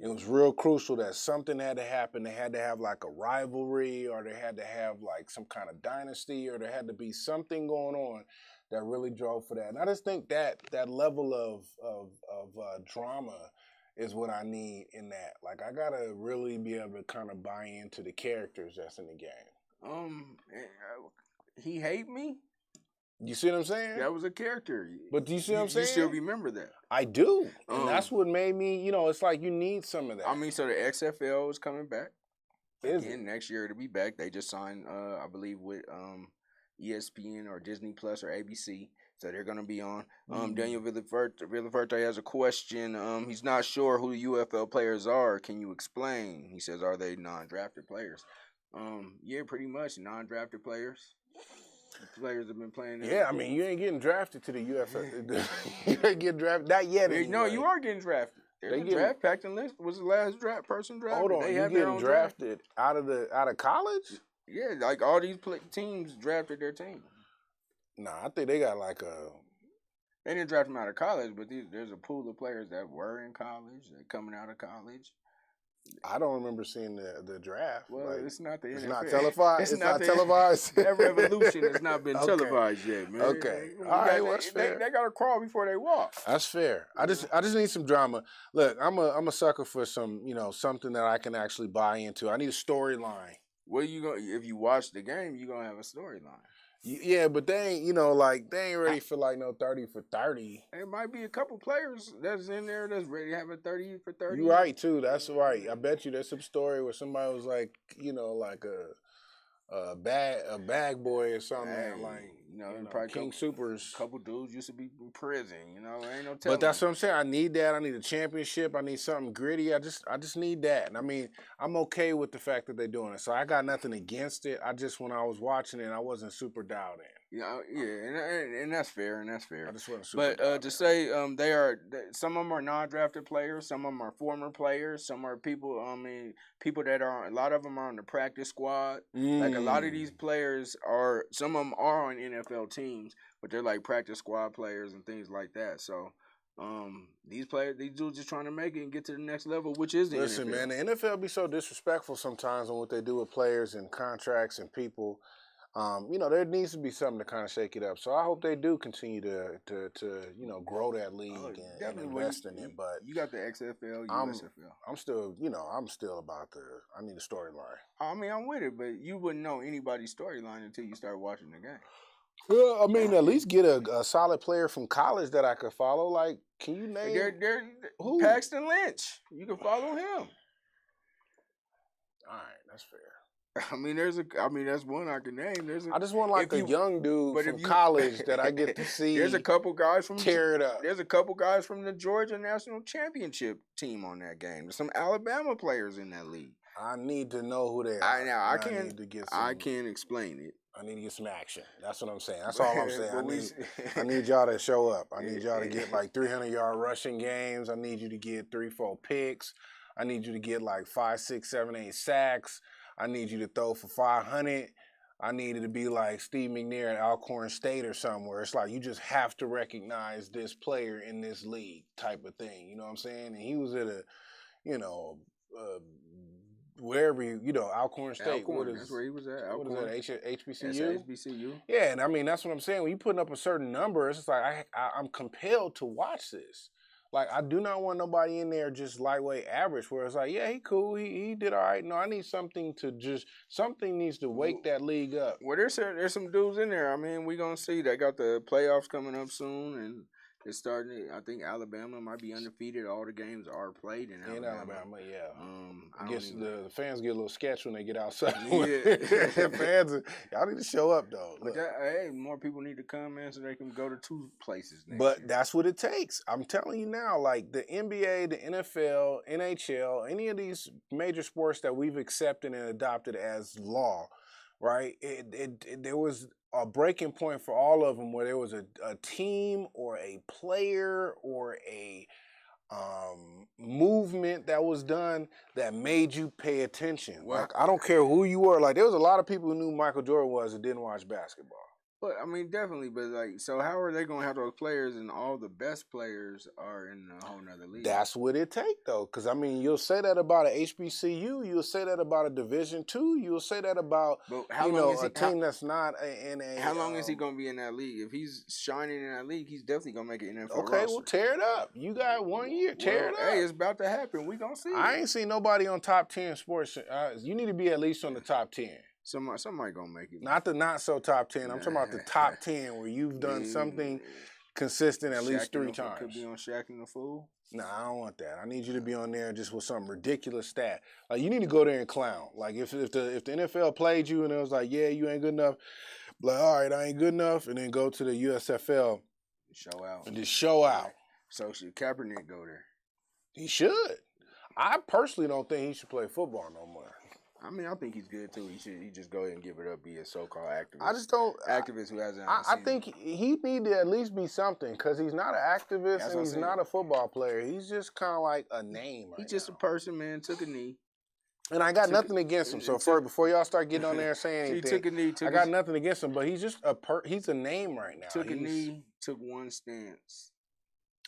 It was real crucial that something had to happen. They had to have like a rivalry, or they had to have like some kind of dynasty, or there had to be something going on that really drove for that. And I just think that level of drama is what I need in that. Like, I gotta really be able to kind of buy into the characters that's in the game. He hate me. You see what I'm saying? That was a character. But do you see what I'm saying? You still remember that? I do, and that's what made me. You know, it's like you need some of that. I mean, so the XFL is coming back. Again, next year it'll be back. They just signed, I believe, with ESPN or Disney Plus or ABC. So they're going to be on. Daniel Villaverde has a question. He's not sure who the UFL players are. Can you explain? He says, are they non-drafted players? Yeah, pretty much non-drafted players. Players have been playing. Yeah, I mean, you ain't getting drafted to the UFL. You ain't getting drafted. Not yet. Anyway. No, you are getting drafted. There's a draft packed list. Was the last person drafted? Hold on, you getting drafted out of college? Yeah, like all these teams drafted their team. Nah, I think they got like a. They didn't draft them out of college, but there's a pool of players that were in college, that coming out of college. I don't remember seeing the draft. Well, like, it's not the NFL. It's not televised. It's not televised. That revolution has not been televised yet, man. Okay. All right, well, that's fair. They got to crawl before they walk. That's fair. I just need some drama. Look, I'm a sucker for some, something that I can actually buy into. I need a storyline. Well, if you watch the game, you're gonna have a storyline. Yeah, but they ain't, they ain't ready for no 30 for 30. There might be a couple players that's in there that's ready to have a 30 for 30. You're right too. That's right. I bet you there's some story where somebody was like, like a bag boy or something, probably King Supers. A couple dudes used to be in prison, ain't no telling. But that's what I'm saying. I need that. I need a championship. I need something gritty. I just need that. And I mean, I'm okay with the fact that they're doing it. So I got nothing against it. I just, when I was watching it, I wasn't super dialed in. And that's fair, I just wasn't super. But to say some of them are non-drafted players, some of them are former players, some are people. People that are, a lot of them are on the practice squad. Like a lot of these players are, some of them are on NFL teams, but they're like practice squad players and things like that. So. These dudes just trying to make it and get to the next level, which is the NFL. Listen, man, the NFL be so disrespectful sometimes on what they do with players and contracts and people. There needs to be something to kind of shake it up. So I hope they do continue to grow that league and invest in it. But you got the XFL, USFL. I'm still about I need a storyline. I mean, I'm with it, but you wouldn't know anybody's storyline until you start watching the game. Well, I mean, at least get a solid player from college that I could follow. Like, can you name who? Paxton Lynch. You can follow him. All right, that's fair. I mean, that's one I can name. I just want a young dude from college that I get to see. There's a couple guys from tear it up. There's a couple guys from the Georgia National Championship team on that game. There's some Alabama players in that league. I need to know who they are. I can't explain it. I need to get some action. That's what I'm saying. That's all I'm saying. I need y'all to show up. I need y'all to get 300-yard rushing games. I need you to get 3-4 picks. I need you to get 5, 6, 7, 8 sacks. I need you to throw for 500. I need it to be like Steve McNair at Alcorn State or somewhere. It's like you just have to recognize this player in this league type of thing. You know what I'm saying? And he was at wherever Alcorn State. That's where he was at. Alcorn. What is that? HBCU? That's HBCU. Yeah, and I mean that's what I'm saying. When you putting up a certain number, it's just like I'm compelled to watch this. Like, I do not want nobody in there just lightweight average where it's like, yeah, he cool, he did all right. No, I need something needs to wake that league up. Well, there's some dudes in there. I mean, we're going to see. They got the playoffs coming up soon, and it's starting. I think Alabama might be undefeated. All the games are played in Alabama. In Alabama, yeah. I guess the fans get a little sketch when they get outside. Yeah. Fans, y'all need to show up, though. But more people need to come, man, so they can go to 2 places next year. That's what it takes. I'm telling you now, the NBA, the NFL, NHL, any of these major sports that we've accepted and adopted as law, right? There was a breaking point for all of them where there was a team or a player or a movement that was done that made you pay attention. Well, I don't care who you were. There was a lot of people who knew Michael Jordan was and didn't watch basketball. But I mean, definitely. But like, so how are they gonna have those players and all the best players are in a whole nother league? That's what it take though, because I mean, you'll say that about a HBCU, you'll say that about a Division II, you'll say that about a team that's not in a. How long is he gonna be in that league? If he's shining in that league, he's definitely gonna make an NFL roster. Okay, well, tear it up. You got 1 year, tear it up. Hey, it's about to happen. We gonna see. I ain't seen nobody on top 10 sports. You need to be at least on the top 10. Somebody gonna make it. Not the not so top 10. I'm talking about the top 10 where you've done something consistent at least 3 times. Could be on Shaq and the Fool. Nah, I don't want that. I need you to be on there just with some ridiculous stat. Like you need to go there and clown. Like if the NFL played you and it was like, yeah, you ain't good enough. Like, all right, I ain't good enough, and then go to the USFL. Show out. And just show out. So should Kaepernick go there? He should. I personally don't think he should play football no more. I mean, I think he's good too. He just go ahead and give it up, be a so-called activist. I just don't activist who hasn't. I think he need to at least be something because he's not an activist and he's not a football player. He's just kind of like a name. He's just a person, man. Took a knee. And I got nothing against him. So before y'all start getting on there and saying anything, he took a knee. I got nothing against him, but he's just he's a name right now. Took a knee. Took one stance.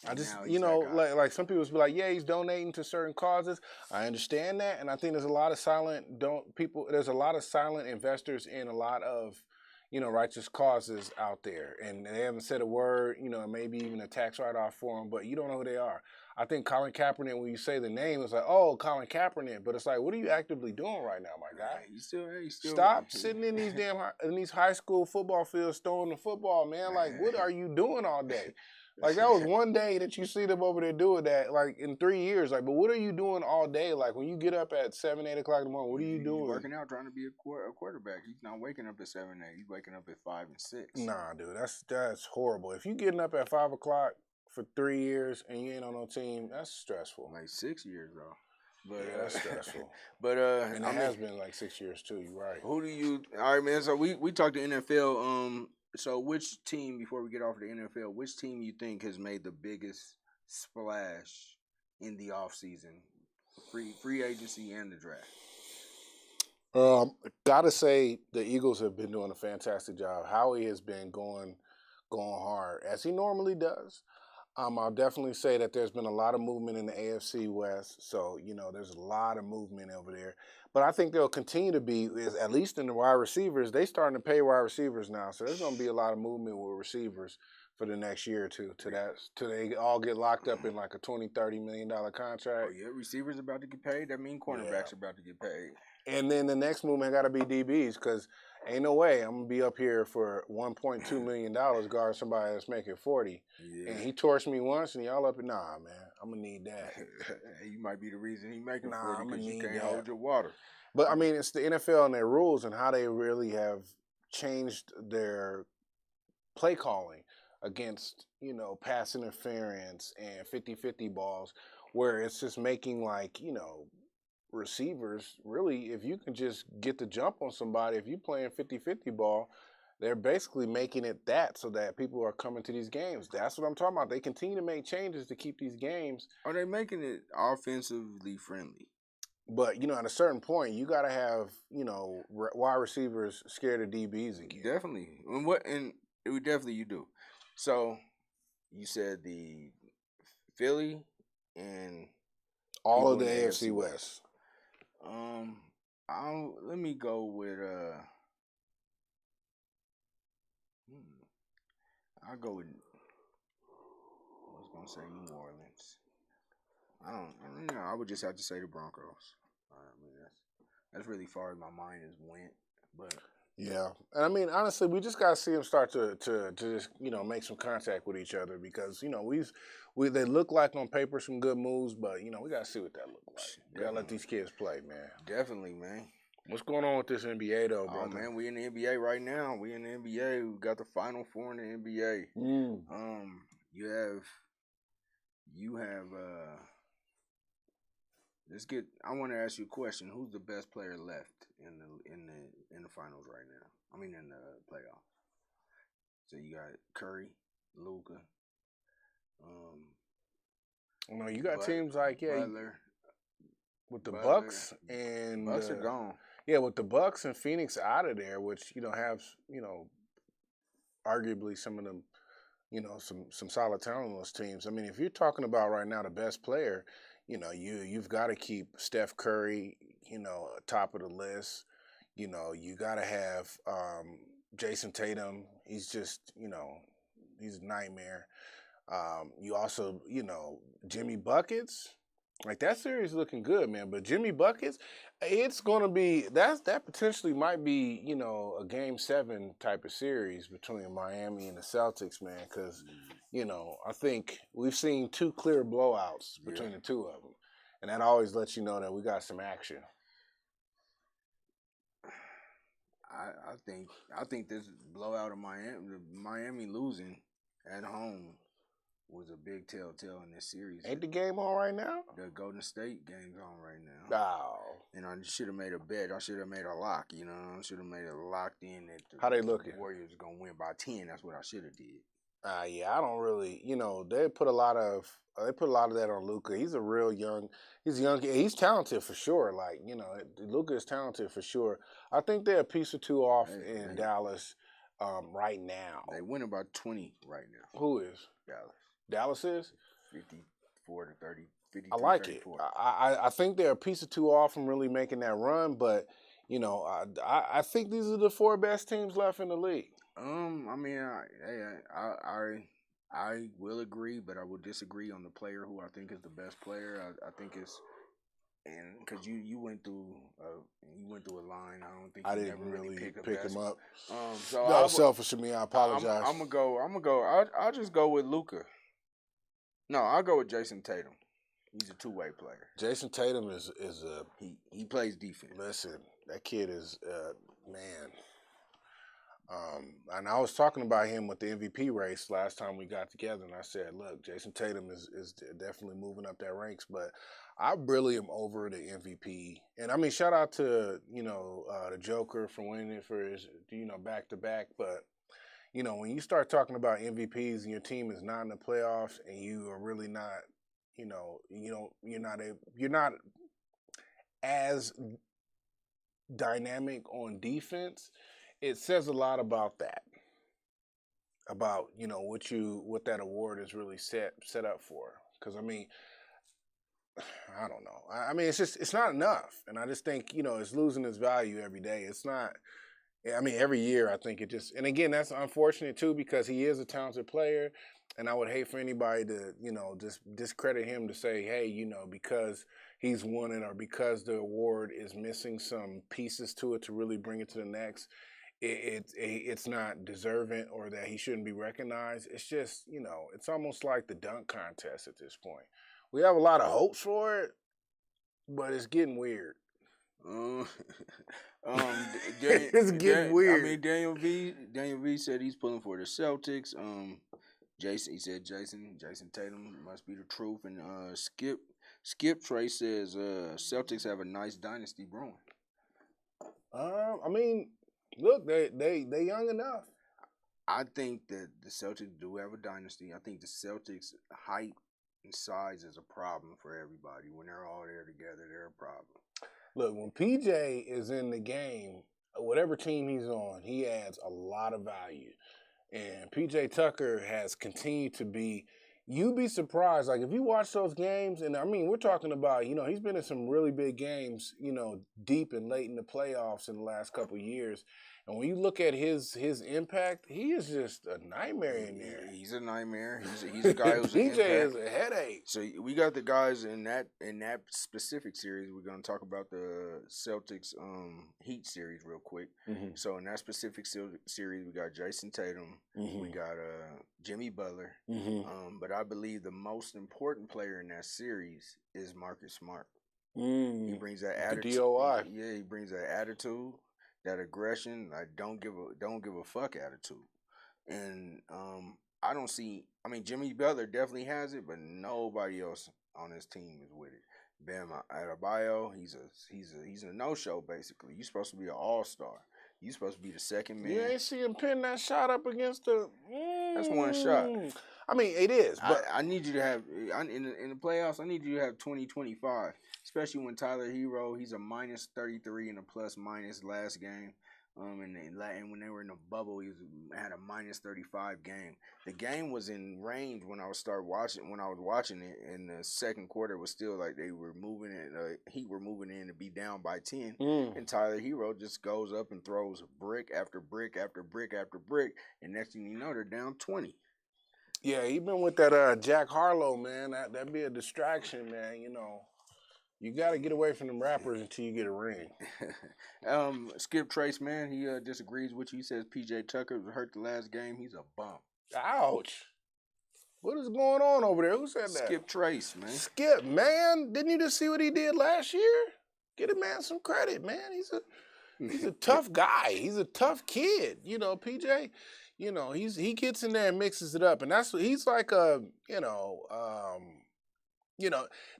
I just, like some people be like, yeah, he's donating to certain causes. I understand that, and I think there's a lot of silent There's a lot of silent investors in a lot of, righteous causes out there, and they haven't said a word, maybe even a tax write-off for them, but you don't know who they are. I think Colin Kaepernick, when you say the name, it's like, oh, Colin Kaepernick, but it's like, what are you actively doing right now, my guy? You still stop sitting in these high school football fields throwing the football, man. Like, what are you doing all day? Like, that was one day that you see them over there doing that, like, in 3 years. Like, but what are you doing all day? Like, when you get up at 7, 8 o'clock in the morning, what are you doing? He's working out, trying to be a quarterback. He's not waking up at 7, 8. He's waking up at 5 and 6. Nah, dude, that's horrible. If you getting up at 5 o'clock for 3 years and you ain't on no team, that's stressful. Like 6 years, though. But yeah, that's stressful. But and it has been like 6 years, too. You're right. Who do you... All right, man, so we talked to NFL... So which team, before we get off of the NFL, which team you think has made the biggest splash in the offseason? Free agency and the draft. Gotta say the Eagles have been doing a fantastic job. Howie has been going hard, as he normally does. I'll definitely say that there's been a lot of movement in the AFC West, so, there's a lot of movement over there. But I think there'll continue to be, at least in the wide receivers, they starting to pay wide receivers now, so there's going to be a lot of movement with receivers for the next year or two till they all get locked up in like a $20, $30 million contract. Oh, yeah, receivers about to get paid. That means cornerbacks are about to get paid. And then the next movement got to be DBs because ain't no way I'm going to be up here for $1.2 million guard somebody that's making 40. Yeah. And he torched me once and y'all up and nah, man, I'm going to need that. You might be the reason he making 40 I'm because you can't that. hold your water. But, I mean, it's the NFL and their rules and how they really have changed their play calling against, pass interference and 50-50 balls where it's just making like, receivers, really, if you can just get the jump on somebody, if you're playing 50-50 ball, they're basically making it that so that people are coming to these games. That's what I'm talking about. They continue to make changes to keep these games. Are they making it offensively friendly? But, at a certain point, you got to have, wide receivers scared of DBs again. Definitely. Definitely you do. So, you said the Philly and all of the AFC West. Let me go with I'll go with I was gonna say New Orleans. I would just have to say the Broncos. I mean that's really far as my mind has went, but yeah, and I mean honestly, we just gotta see them start to just make some contact with each other because they look like on paper some good moves, but we gotta see what that look like. We gotta let these kids play, man. Definitely, man. What's going on with this NBA though, brother? Oh man, we in the NBA right now. We in the NBA. We got the Final Four in the NBA. You have I want to ask you a question. Who's the best player left in the finals right now? I mean in the playoff. So you got Curry, Luka. No, you got teams like Butler, with the Bucks and Bucks are gone. Yeah, with the Bucks and Phoenix out of there, which have arguably some of them, some solid talent on those teams. I mean, if you're talking about right now the best player, you've got to keep Steph Curry, top of the list. You got to have Jason Tatum. He's just, he's a nightmare. You also, Jimmy Buckets. Like, that series looking good, man. But Jimmy Buckets, it's going to be that potentially might be, a Game 7 type of series between Miami and the Celtics, man. Because, I think we've seen 2 clear blowouts between the two of them, and that always lets you know that we got some action. I think this blowout of Miami losing at home was a big telltale in this series. Ain't the game on right now? The Golden State game's on right now. Oh. And I should have made a bet. I should have made a lock, I should have made it locked in that How they looking? The Warriors are going to win by 10. That's what I should have did. Yeah, I don't really, they put a lot of that on Luka. He's a real young. He's talented for sure. Like, Luka is talented for sure. I think they're a piece or two off in Dallas right now. They win about 20 right now. Who is? Dallas. Dallas is 54 to 30. 53, I like 34. it. I think they're a piece or two off from really making that run, but I think these are the 4 best teams left in the league. I mean, I will agree, but I will disagree on the player who I think is the best player. I think it's because you went through a line. I didn't really pick him up. So that was selfish of me. I apologize. I'm gonna go. I'll just go with Luka. No, I'll go with Jason Tatum. He's a 2-way player. Jason Tatum is a he plays defense. Listen, that kid is man. And I was talking about him with the MVP race last time we got together, and I said, look, Jason Tatum is definitely moving up that ranks, but I really am over the MVP. And I mean, shout out to, the Joker for winning it for his, back-to-back. But, when you start talking about MVPs and your team is not in the playoffs and you are really not, you're not as dynamic on defense, it says a lot about that. About, what that award is really set up for. Because, I mean, I don't know. I mean, it's not enough. And I just think, it's losing its value every day. It's not, I mean, every year I think it just, and again, that's unfortunate too because he is a talented player. And I would hate for anybody to, just discredit him to say, hey, because he's won it or because the award is missing some pieces to it to really bring it to the next, it's not deserving or that he shouldn't be recognized. It's just, it's almost like the dunk contest at this point. We have a lot of hopes for it, but it's getting weird. It's getting weird. I mean, Daniel V said he's pulling for the Celtics. Jason Tatum must be the truth. And Skip Trey says Celtics have a nice dynasty brewing. I mean, look, they young enough. I think that the Celtics do have a dynasty. I think the Celtics' height and size is a problem for everybody. When they're all there together, they're a problem. Look, when PJ is in the game, whatever team he's on, he adds a lot of value. And PJ Tucker has continued to be, you'd be surprised. Like, if you watch those games, and I mean, we're talking about, he's been in some really big games, deep and late in the playoffs in the last couple of years. And when you look at his impact, he is just a nightmare in there. He's a nightmare. He's a guy who's PJ is a headache. So we got the guys in that specific series. We're gonna talk about the Celtics Heat series real quick. Mm-hmm. So in that specific series, we got Jason Tatum. Mm-hmm. We got Jimmy Butler. Mm-hmm. But I believe the most important player in that series is Marcus Smart. He brings that attitude. The DOI. Yeah, he brings that attitude. That aggression, like don't give a fuck attitude, and I don't see. I mean, Jimmy Butler definitely has it, but nobody else on his team is with it. Bam Adebayo, he's a no-show basically. You're supposed to be an all-star. You're supposed to be the second man. You ain't see him pin that shot up against the. That's one shot. I mean, it is, but I need you to have in the playoffs. I need you to have 20-25. Especially when Tyler Hero, he's a -33 and a ± last game. And when they were in the bubble, he had a -35 game. The game was in range when I was watching it, and the second quarter was still like they were moving it. Heat were moving in to be down by 10, and Tyler Hero just goes up and throws brick after brick after brick after brick, and next thing you know, they're down 20. Yeah, he been with that Jack Harlow, man. That'd be a distraction, man. You know. You got to get away from them rappers until you get a ring. Skip Trace, man, he disagrees with you. He says P.J. Tucker was hurt the last game. He's a bum. Ouch. What is going on over there? Who said that? Skip Trace, man. Skip, man. Didn't you just see what he did last year? Get a man some credit, man. He's a tough guy. He's a tough kid. You know, PJ, you know, he gets in there and mixes it up. And that's what he's like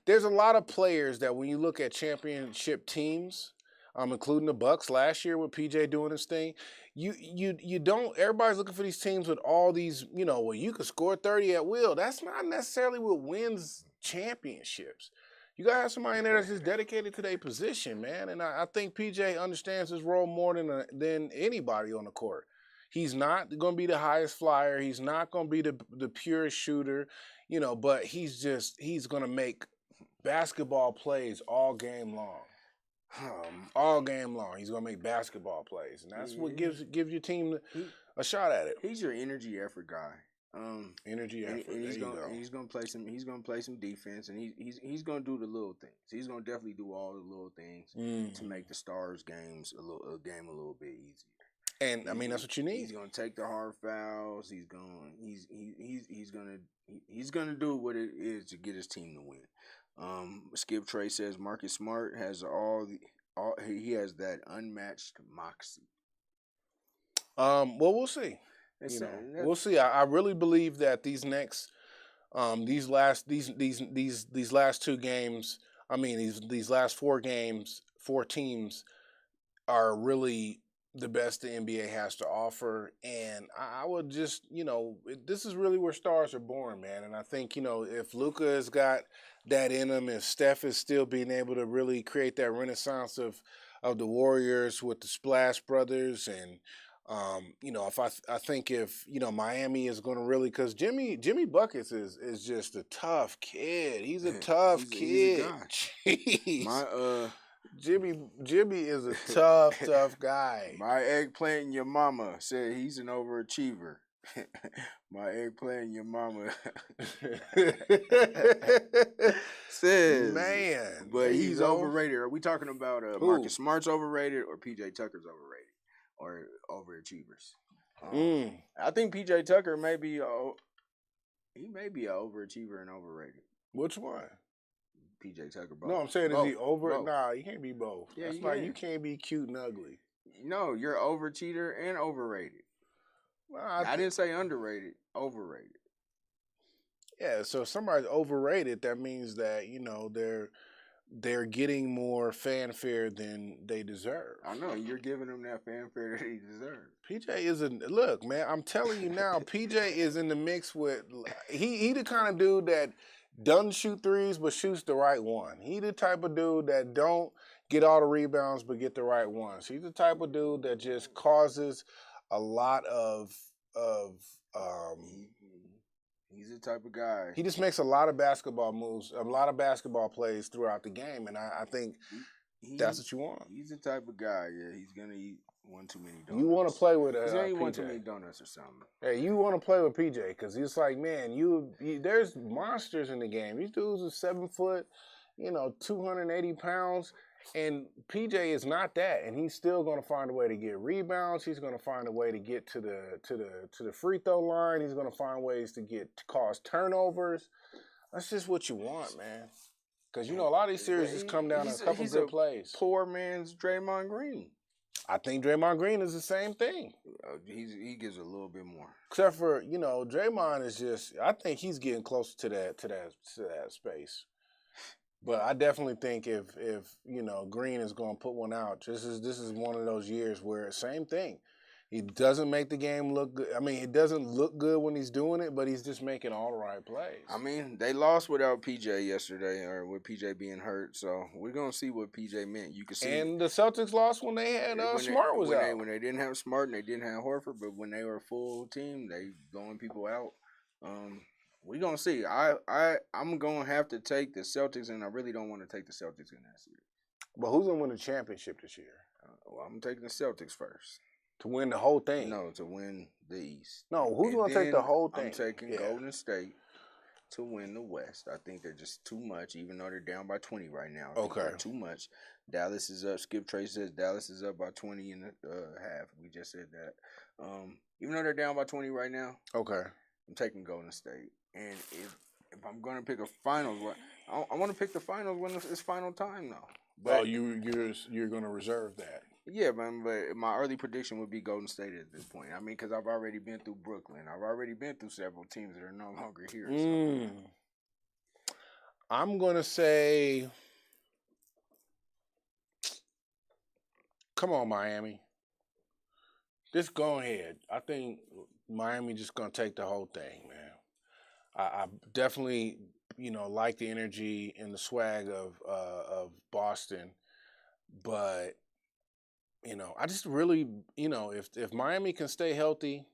there's a lot of players that when you look at championship teams, including the Bucks last year with PJ doing his thing, you don't. Everybody's looking for these teams with all these, well, you could score 30 at will. That's not necessarily what wins championships. You gotta have somebody in there that's just dedicated to their position, man. And I think PJ understands his role more than anybody on the court. He's not going to be the highest flyer. He's not going to be the purest shooter, but he's going to make basketball plays all game long. All game long. He's going to make basketball plays. And that's what gives your team a shot at it. He's your energy effort guy. Energy effort. And he's gonna play some defense, and he's gonna do the little things. He's gonna definitely do all the little things to make the Stars games a little bit easier. And I mean, that's what you need. He's gonna take the hard fouls. He's gonna do what it is to get his team to win. Skip Trey says Marcus Smart has he has that unmatched moxie. Well, we'll see. We'll see. I really believe that these next, these last two games. I mean, these last 4 games, 4 teams are really the best the NBA has to offer. And I would just, this is really where stars are born, man. And I think, if Luka has got that in him, if Steph is still being able to really create that renaissance of the Warriors with the Splash Brothers, and if I think if Miami is going to really, because Jimmy Buckets is just a tough kid. He's a tough kid. He's a Jeez. Jimmy is a tough guy. My eggplant in your mama said he's an overachiever. My eggplant in your mama says, man, but he's overrated. Are we talking about Marcus Smart's overrated or PJ Tucker's overrated or overachievers? I think PJ Tucker may be an overachiever and overrated. Which one? PJ Tucker, both. No, I'm saying both. Is he over? Both. Nah, you can't be both. Yeah, That's like you can't be cute and ugly. No, you're overcheater and overrated. Well, I didn't say underrated, overrated. Yeah, so if somebody's overrated, that means that they're getting more fanfare than they deserve. I know you're giving them that fanfare that he deserves. PJ look, man. I'm telling you now, PJ is in the mix with. He the kind of dude that doesn't shoot threes but shoots the right one. He the type of dude that don't get all the rebounds but get the right ones. He's the type of dude that just causes a lot of he's the type of guy. He just makes a lot of basketball moves, a lot of basketball plays throughout the game, and I think that's what you want. He's the type of guy, yeah, he's going to eat one too many donuts. You want to play with he's going to eat PJ. One too many donuts or something. Hey, you want to play with PJ because he's like, man, there's monsters in the game. These dudes are 7 foot, 280 pounds. And PJ is not that, and he's still going to find a way to get rebounds. He's going to find a way to get to the free throw line. He's going to find ways to cause turnovers. That's just what you want, man. Because a lot of these series just come down to a couple good plays. Poor man's Draymond Green. I think Draymond Green is the same thing. He gives a little bit more. Except for Draymond is just. I think he's getting closer to that space. But I definitely think if Green is going to put one out, this is one of those years where same thing. He doesn't make the game look good. I mean, it doesn't look good when he's doing it, but he's just making all the right plays. I mean, they lost without PJ yesterday, or with PJ being hurt. So we're gonna see what PJ meant. You can see, and the Celtics lost when they had Smart was out. When they didn't have Smart and they didn't have Horford, but when they were a full team, they blowing people out. We're gonna see. I'm gonna have to take the Celtics, and I really don't want to take the Celtics in that series. But who's gonna win the championship this year? Well, I'm taking the Celtics first. To win the whole thing? No, to win the East. No, who's going to take the whole thing? I'm taking Golden State to win the West. I think they're just too much, even though they're down by 20 right now. They're too much. Dallas is up. Skip Trace says Dallas is up by 20 in the half. We just said that. Even though they're down by 20 right now, I'm taking Golden State. And if I'm going to pick a finals, I want to pick the finals when it's final time, though. But you're going to reserve that. Yeah, man, but my early prediction would be Golden State at this point. I mean, because I've already been through Brooklyn. I've already been through several teams that are no longer here. So. I'm going to say, come on, Miami. Just go ahead. I think Miami just going to take the whole thing, man. I definitely, like the energy and the swag of Boston, but I just really, if Miami can stay healthy,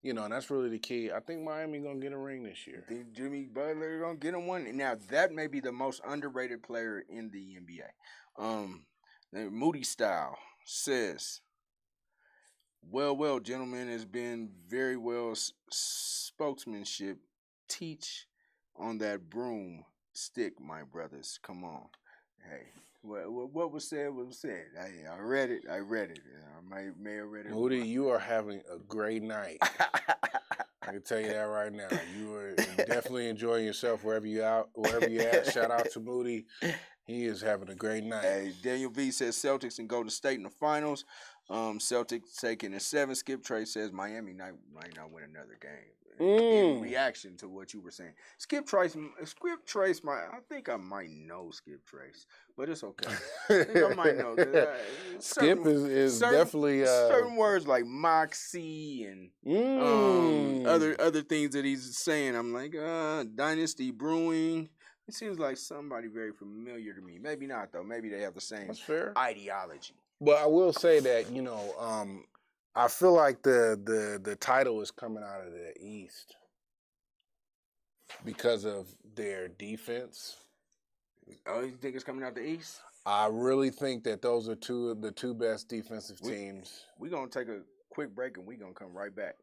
and that's really the key. I think Miami gonna get a ring this year. I think Jimmy Butler gonna get him one. Now that may be the most underrated player in the NBA. Moody Style says, "Well, gentlemen, has been very well spokesmanship. Teach on that broom stick, my brothers. Come on, hey." What was said was said. I read it. I may have read it. Moody, you are having a great night. I can tell you that right now. You are definitely enjoying yourself wherever you at. Shout out to Moody. He is having a great night. Hey, Daniel V says Celtics and Golden State in the finals. Celtics taking a 7. Skip Trace says Miami might not win another game. In reaction to what you were saying, Skip Trace, I think I might know Skip Trace, but it's okay. I think I might know. Skip is definitely certain words like moxie and other things that he's saying. I'm like, Dynasty Brewing. It seems like somebody very familiar to me. Maybe not though. Maybe they have the same ideology. But I will say that I feel like the title is coming out of the East because of their defense. Oh, you think it's coming out the East? I really think that those are the two best defensive teams. We're going to take a quick break and we're going to come right back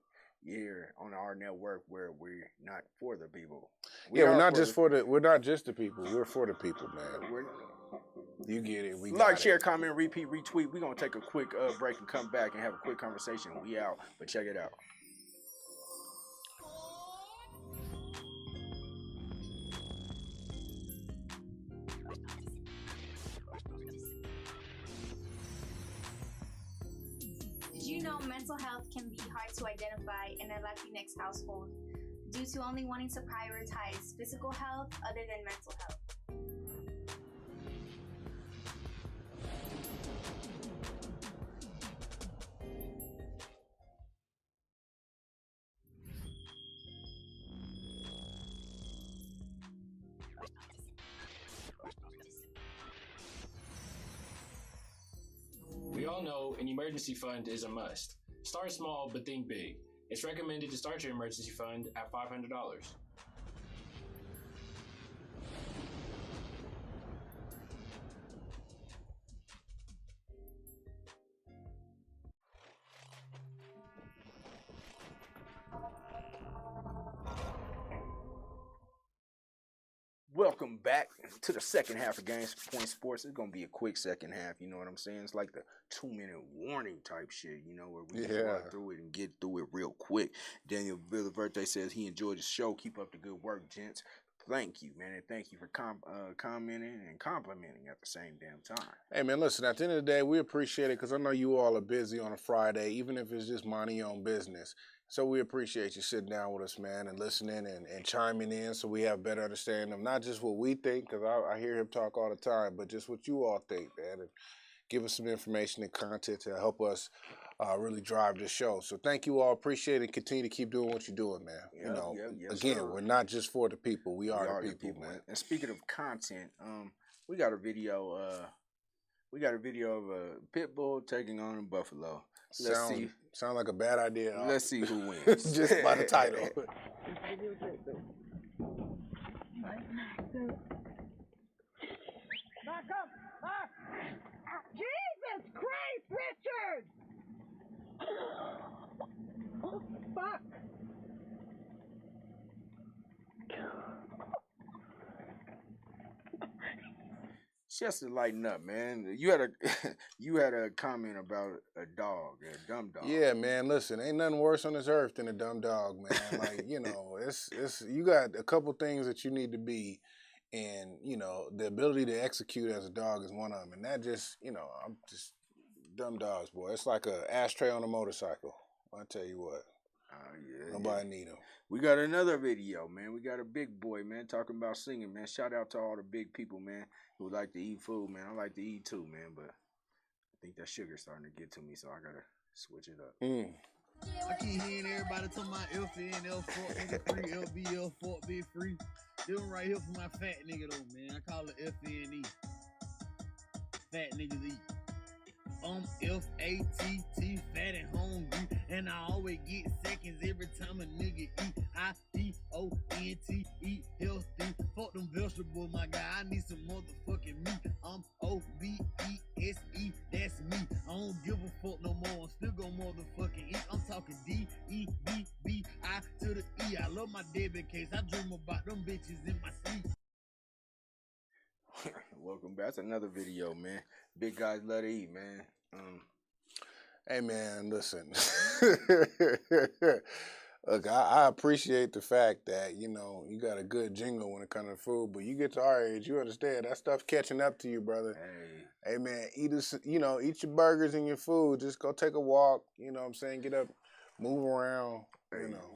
here on our network where we're not for the people. We're not just the people. We're for the people, man. You get it. Like, share, comment, repeat, retweet. We're going to take a quick break and come back and have a quick conversation. We out, but check it out. Did you know mental health can be hard to identify in a Latinx household due to only wanting to prioritize physical health other than mental health? We all know an emergency fund is a must. Start small, but think big. It's recommended to start your emergency fund at $500. Welcome back to the second half of Games Point Sports. It's going to be a quick second half, you know what I'm saying? It's like the 2-minute warning type shit, where we just run through it and get through it real quick. Daniel Villaverde says he enjoyed the show. Keep up the good work, gents. Thank you, man, and thank you for commenting and complimenting at the same damn time. Hey, man, listen, at the end of the day, we appreciate it because I know you all are busy on a Friday, even if it's just minding your own business. So we appreciate you sitting down with us, man, and listening and chiming in so we have a better understanding of not just what we think, because I hear him talk all the time, but just what you all think, man. And, give us some information and content to help us really drive the show. So thank you all. Appreciate it. Continue to keep doing what you're doing, man. Yes, again, sir. We're not just for the people. We are the people, man. And speaking of content, we got a video. We got a video of a pit bull taking on a buffalo. Sound like a bad idea. Let's see who wins. Just by the title. Jesus Christ, Richard! Oh, fuck. Just to lighten up, man. You had a comment about a dog, a dumb dog. Yeah, man. Listen, ain't nothing worse on this earth than a dumb dog, man. Like, it's you got a couple things that you need to be, and the ability to execute as a dog is one of them. And that just, I'm just dumb dogs, boy. It's like a ashtray on a motorcycle. I tell you what. Nobody need them. We got another video, man. We got a big boy, man, talking about singing, man. Shout out to all the big people, man, who like to eat food, man. I like to eat too, man, but I think that sugar's starting to get to me, so I gotta switch it up. I keep hearing everybody talking about FN, L4, nigga free, LBL, Fort be free. This one right here for my fat nigga though, man. I call it FNE. Fat niggas eat. F-A-T-T, fat and hungry, and I always get seconds every time a nigga eat. I-D-O-N-T, eat healthy. Fuck them vegetables, my guy. I need some motherfucking meat. I'm O-B-E-S-E, that's me. I don't give a fuck no more. I'm still gonna motherfucking eat. I'm talking D-E-B-B-I to the E. I love my debit case. I dream about them bitches in my sleep. Welcome back. That's another video, man. Big guys love to eat, man. Hey, man, listen. Look, I appreciate the fact that, you got a good jingle when it comes to food, but you get to our age, you understand that stuff catching up to you, brother. Hey man, eat your burgers and your food. Just go take a walk, you know what I'm saying? Get up, move around.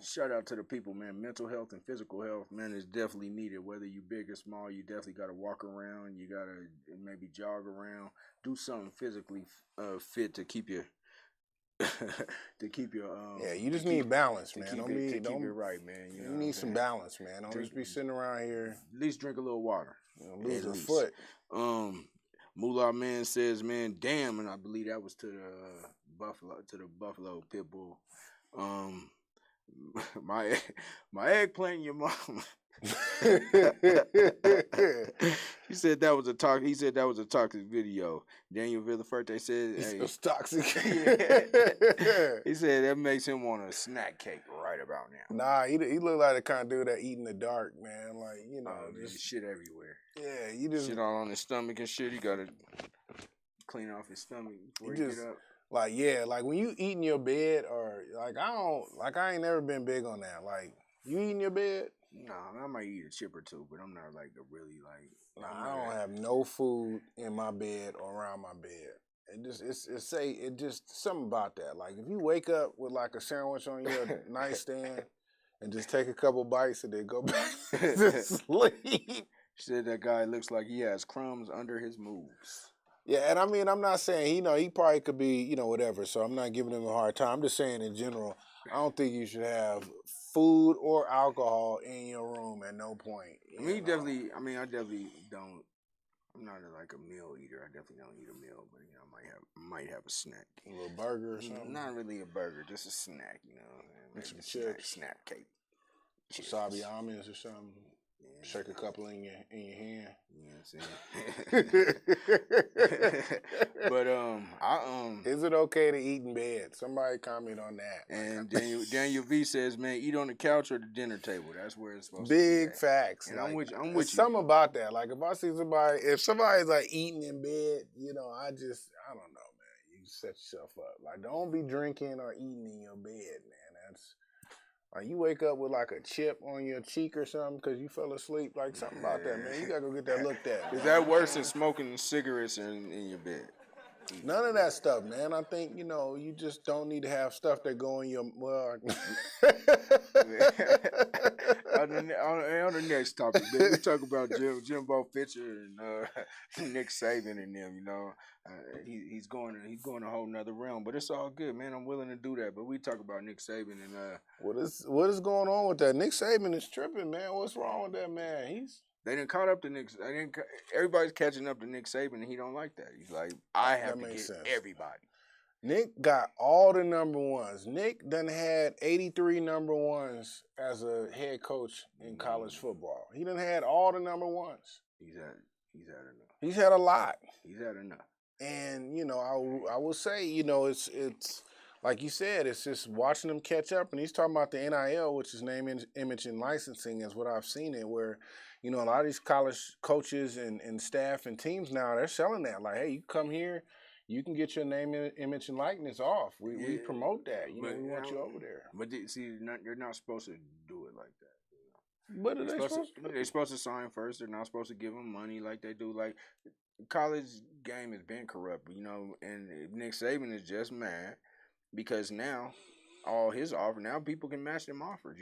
Shout out to the people, man. Mental health and physical health, man, is definitely needed. Whether you big or small, you definitely got to walk around. You got to maybe jog around. Do something physically fit to keep you. You just need balance, man. Keep it right, man. You need some balance, man. Don't just be sitting around here. At least drink a little water. Lose a foot. Moolah Man says, man, damn, and I believe that was to the Buffalo pit bull. My eggplant in your mom. He said that was a toxic video. Daniel Villaferte said, "Hey, it's toxic." He said that makes him want a snack cake right about now. Nah, he look like the kind of dude that eat in the dark, man. Like just shit everywhere. Yeah, you just shit all on his stomach and shit. You gotta clean off his stomach before you get up. Like when you eat in your bed, or I ain't never been big on that. Like, you eat in your bed? Nah, I might eat a chip or two, but I'm not like a really like. Nah, I don't have no food in my bed or around my bed. It just something about that. Like, if you wake up with like a sandwich on your nightstand and just take a couple bites and then go back to sleep. Said that guy looks like he has crumbs under his moves. Yeah, and I mean, I'm not saying, he probably could be, whatever, so I'm not giving him a hard time. I'm just saying in general, I don't think you should have food or alcohol in your room at no point. I definitely don't. I'm not like a meal eater. I definitely don't eat a meal, but I might have a snack. A little burger or something? Not really a burger, just a snack, Maybe some chips. Snack cake. Wasabi almonds or something. Yeah. Shake a couple in your hand. You know what I'm saying? But is it okay to eat in bed? Somebody comment on that. And Daniel V says, man, eat on the couch or the dinner table. That's where it's supposed to be. Big facts. And I'm with you. Something about that. Like, if I see somebody's like eating in bed, I don't know, man. You set yourself up. Like, don't be drinking or eating in your bed, man. That's like, you wake up with like a chip on your cheek or something because you fell asleep. Like, something about that, man. You gotta go get that looked at. Is that worse than smoking cigarettes in your bed? None of that stuff, man. I think, you just don't need to have stuff that go in your, well. on the next topic, man, we talk about Jimbo Fisher and Nick Saban and them. He's going a whole nother realm, but it's all good, man. I'm willing to do that. But we talk about Nick Saban and what is going on with that? Nick Saban is tripping, man. What's wrong with that man? They didn't caught up to Nick. Everybody's catching up to Nick Saban, and he don't like that. He's like, I have to get everybody. Nick got all the number ones. Nick done had 83 number ones as a head coach in college football. He done had all the number ones. He's had enough. He's had a lot. He's had enough. And I will say, it's like you said, it's just watching them catch up. And he's talking about the NIL, which is name, image, and licensing, is what I've seen it, where a lot of these college coaches and staff and teams now, they're selling that. Like, hey, you come here, you can get your name, image, and likeness off. We promote that. We want you over there. But see, you're not supposed to do it like that. What are they supposed to do? They're supposed to sign first. They're not supposed to give them money like they do. Like, college game has been corrupt, and Nick Saban is just mad because now all his offers, now people can match them offers.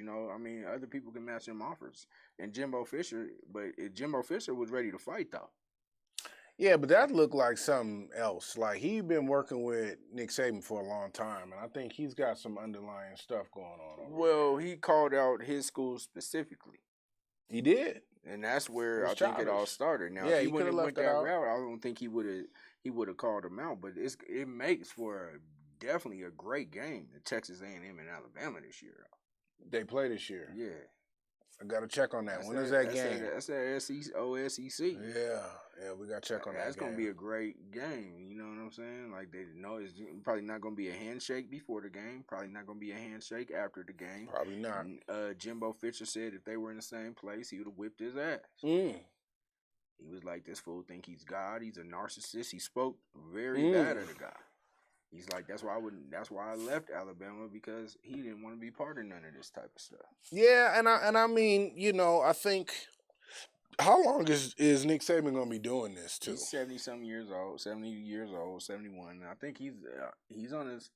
Other people can match them offers. And Jimbo Fisher was ready to fight, though. Yeah, but that looked like something else. Like, he's been working with Nick Saban for a long time, and I think he's got some underlying stuff going on. Well, he called out his school specifically. He did. And that's where I think it all started. Now, if he wouldn't have went that route, I don't think he would have called him out. But it makes for definitely a great game, the Texas A&M and Alabama this year. They play this year. Yeah. I got to check on that. When is that game? That's that SEC. Yeah, we got to check on that. That's going to be a great game. You know what I'm saying? Like, they know it's probably not going to be a handshake before the game. Probably not going to be a handshake after the game. Probably not. And, Jimbo Fisher said if they were in the same place, he would have whipped his ass. He was like, this fool think he's God. He's a narcissist. He spoke very bad of the guy. He's like, that's why I left Alabama, because he didn't want to be part of none of this type of stuff. Yeah, and I mean, I think, how long is Nick Saban gonna be doing this too? He's 70 years old, 71. I think he's on his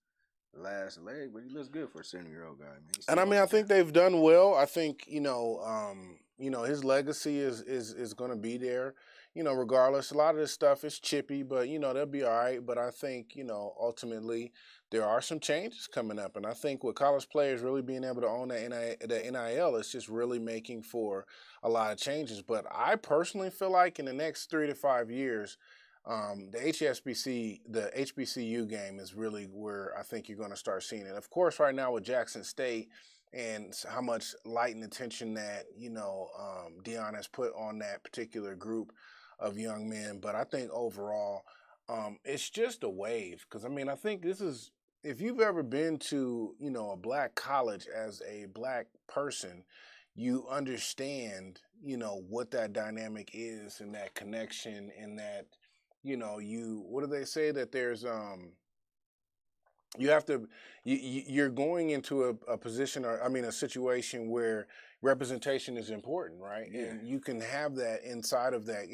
last leg, but he looks good for a 70-year-old guy, man. And I think they've done well. I think his legacy is gonna be there. Regardless, a lot of this stuff is chippy, but, they'll be all right. But I think, ultimately there are some changes coming up. And I think with college players really being able to own the NIL, it's just really making for a lot of changes. But I personally feel like in the next 3 to 5 years, the HBCU game is really where I think you're going to start seeing it. Of course, right now with Jackson State and how much light and attention that, Deion has put on that particular group of young men. But I think overall, it's just a wave. Because, I think this is, if you've ever been to, a black college as a black person, you understand, what that dynamic is and that connection and that, what do they say, that there's, you're going into a position, or a situation where representation is important, right? Yeah. And you can have that inside of that.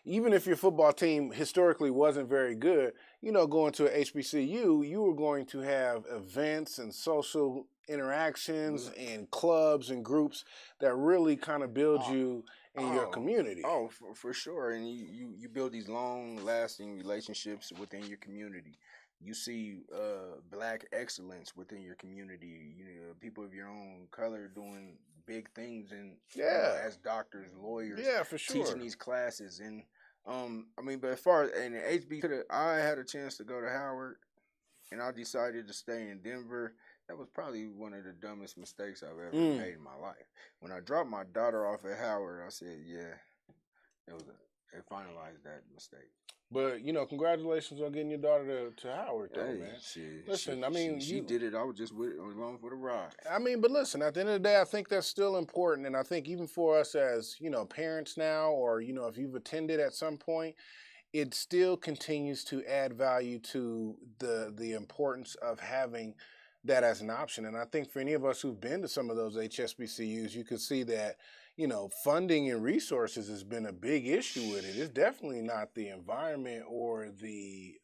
Even if your football team historically wasn't very good, going to a HBCU, you were going to have events and social interactions and clubs and groups that really kind of build you in your community. Oh, for sure. And you build these long-lasting relationships within your community. You see black excellence within your community. People of your own color doing big things, and as doctors, lawyers, for sure, teaching these classes. And but as far as in HB, I had a chance to go to Howard, and I decided to stay in Denver. That was probably one of the dumbest mistakes I've ever made in my life. When I dropped my daughter off at Howard, I said, it finalized that mistake. But, congratulations on getting your daughter to Howard, though, man. Listen, she did it. I was just along for the ride. But listen, at the end of the day, I think that's still important. And I think even for us as, parents now, or, if you've attended at some point, it still continues to add value to the importance of having that as an option. And I think for any of us who've been to some of those HSBCUs, you can see that, you know, funding and resources has been a big issue with it. It's definitely not the environment or the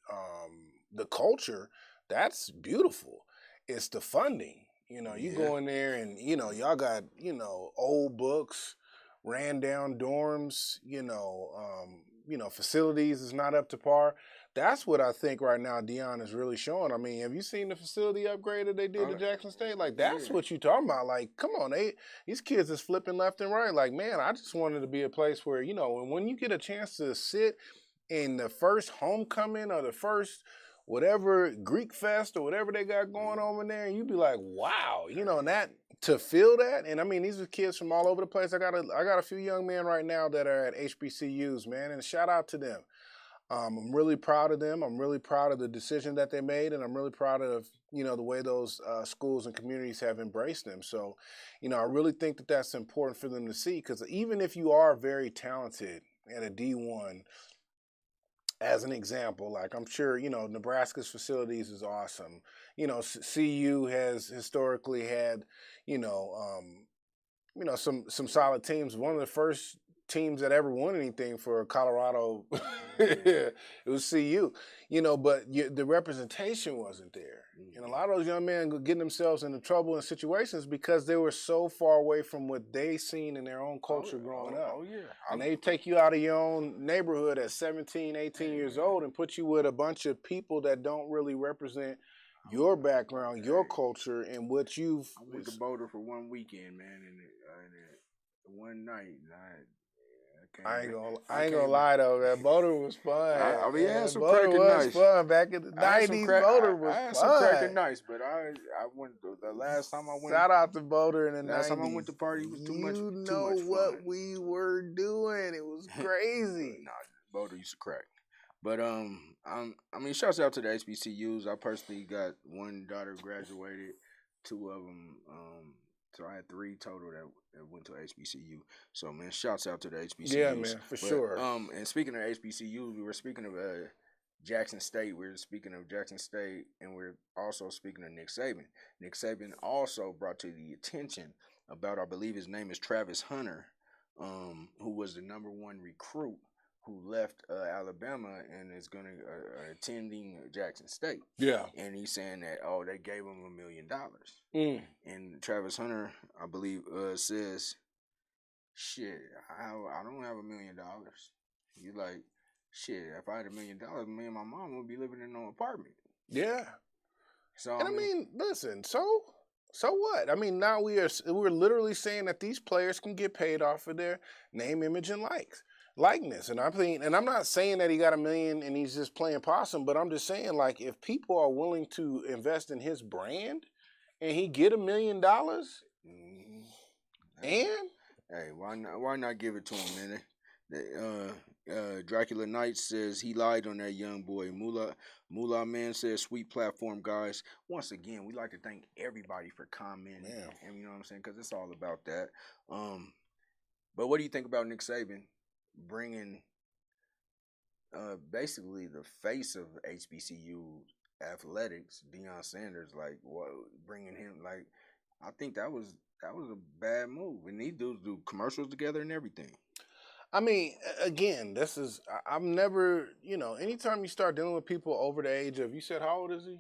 culture. That's beautiful. It's the funding. You know, you go in there and, you know, y'all got, you know, old books, ran down dorms, you know, facilities is not up to par. That's what I think right now Deion is really showing. I mean, have you seen the facility upgrade that they did to Jackson State? Like, that's what you talking about. Like, come on, these kids is flipping left and right. Like, man, I just wanted to be a place where, you know, when you get a chance to sit in the first homecoming or the first whatever Greek fest or whatever they got going on in there, and you be like, wow, you know, and that to feel that. And I mean, these are kids from all over the place. I got a few young men right now that are at HBCUs, man, and shout out to them. I'm really proud of them. I'm really proud of the decision that they made, and I'm really proud of, you know, the way those schools and communities have embraced them. So, you know, I really think that that's important for them to see, because even if you are very talented at a D1, as an example, like I'm sure, you know, Nebraska's facilities is awesome. You know, CU has historically had, some solid teams. One of the first teams that ever won anything for Colorado, it was CU. You know, but the representation wasn't there. And a lot of those young men getting themselves into trouble and situations because they were so far away from what they seen in their own culture growing up. Oh, yeah. And they take you out of your own neighborhood at 17, 18 years old and put you with a bunch of people that don't really represent your background, your culture, and what you've... I went to Boulder for one weekend, man, and one night. I ain't gonna lie though, man. Boulder was fun. I mean, I had some Boulder cracking was nights. fun back in the 90s. Boulder was fun. I had some cracking nights, but I went the last time I went. Shout out to Boulder in the 90s. Last time I went to party was too much. You too know much what fun. we were doing? It was crazy. Nah, Boulder used to crack. But I mean, shouts out to the HBCUs. I personally got one daughter graduated, two of them. So I had 3 total that went to HBCU. So man, shouts out to the HBCUs. Yeah, man, for sure. And speaking of HBCUs, we were speaking of Jackson State. We were speaking of Jackson State, and we're also speaking of Nick Saban. Nick Saban also brought to the attention about, I believe his name is Travis Hunter, who was the #1 recruit who left Alabama and is going to attending Jackson State. Yeah. And he's saying that, they gave him $1 million. And Travis Hunter, I believe, says, shit, I don't have $1 million. He's like, shit, if I had $1 million, me and my mom would be living in an apartment. Yeah. So and I mean, listen, so what? I mean, now we're literally saying that these players can get paid off of their name, image, and likeness. And I'm not saying that he got $1 million and he's just playing possum, but I'm just saying, like, if people are willing to invest in his brand and he get $1 million, and hey, why not give it to him, man? Dracula Knight says he lied on that young boy. Moolah Man says, sweet platform, guys. Once again, we like to thank everybody for commenting. And you know what I'm saying? Because it's all about that. But what do you think about Nick Saban bringing basically the face of HBCU athletics, Deion Sanders, like bringing him? Like, I think that was a bad move. And these dudes do commercials together and everything. I mean, again, I've never, anytime you start dealing with people over the age of, you said, how old is he?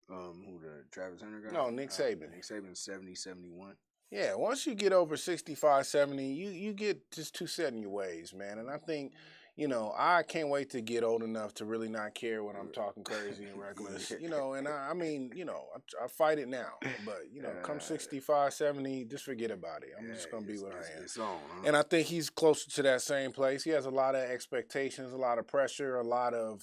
Who, the Travis Hunter guy? No, Nick Saban. Nick Saban's 70, 71. Yeah, once you get over 65, 70, you get just too set in your ways, man. And I think, I can't wait to get old enough to really not care when I'm talking crazy and reckless, and I fight it now. But, come 65, 70, just forget about it. I'm just going to be what I am. It's on, huh? And I think he's closer to that same place. He has a lot of expectations, a lot of pressure, a lot of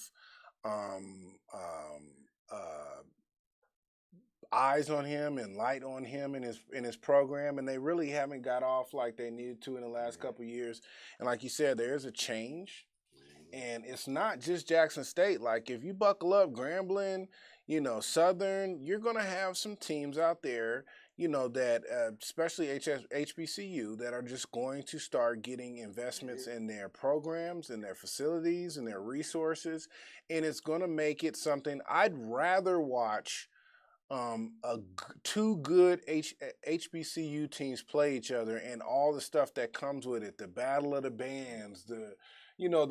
eyes on him and light on him in his program, and they really haven't got off like they needed to in the last couple of years. And like you said, there is a change, and it's not just Jackson State. Like, if you buckle up, Grambling, Southern, you're gonna have some teams out there, that especially HBCU, that are just going to start getting investments in their programs, in their facilities, and their resources, and it's gonna make it something I'd rather watch two good HBCU teams play each other, and all the stuff that comes with it, the battle of the bands, the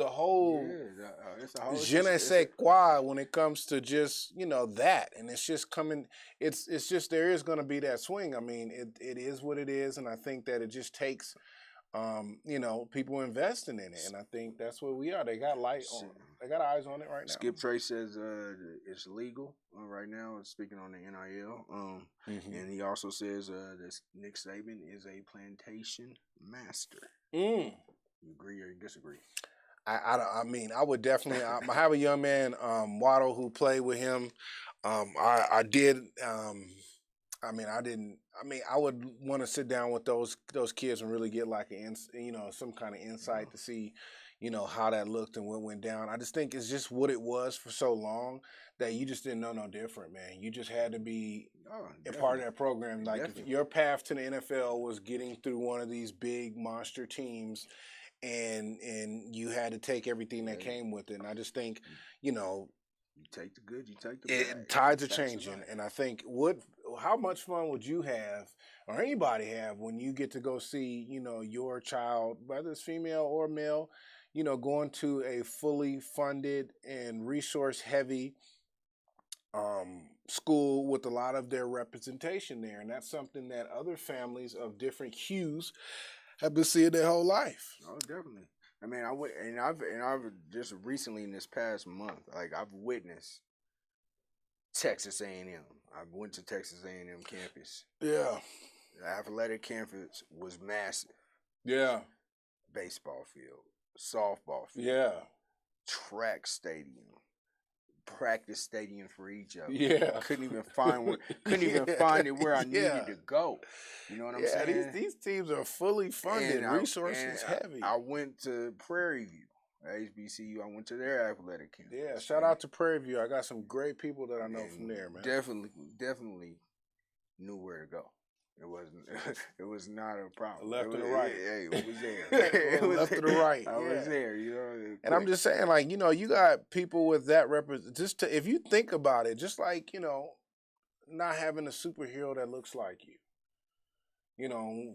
whole it's a whole je ne sais quoi when it comes to just that, and it's just coming. It's just there is going to be that swing. I mean, it is what it is, and I think that it just takes people investing in it, and I think that's where we are. They got they got eyes on it right now. Skip Trace says it's legal right now. Speaking on the NIL, and he also says that Nick Saban is a plantation master. You agree or disagree? I mean, I would definitely. I have a young man, Waddle, who played with him. I did. I would want to sit down with those kids and really get like some kind of insight to see, how that looked and what went down. I just think it's just what it was for so long that you just didn't know no different, man. You just had to be a part of that program. Like if your path to the NFL was getting through one of these big monster teams, and you had to take everything that came with it. And I just think, you take the good, you take the bad. Tides are changing, and I think how much fun would you have, or anybody have, when you get to go see, your child, whether it's female or male, going to a fully funded and resource-heavy school with a lot of their representation there, and that's something that other families of different hues have been seeing their whole life. Oh, definitely. I mean, I've just recently in this past month, like I've witnessed Texas A&M. I went to Texas A&M campus. Yeah. The athletic campus was massive. Yeah. Baseball field, softball field. Yeah. Track stadium. Practice stadium for each other. Yeah. Couldn't even find one. Couldn't even find it where I needed to go. You know what I'm saying? Yeah, these teams are fully funded, resources heavy. I went to Prairie View, HBCU. I went to their athletic campus. Yeah, shout out to Prairie View. I got some great people that I know from there, man. Definitely knew where to go. It wasn't. It was not a problem. Left to the right. It was there. It was left to the right. I was there. And I'm just saying, like, you got people with that if you think about it, just like not having a superhero that looks like you.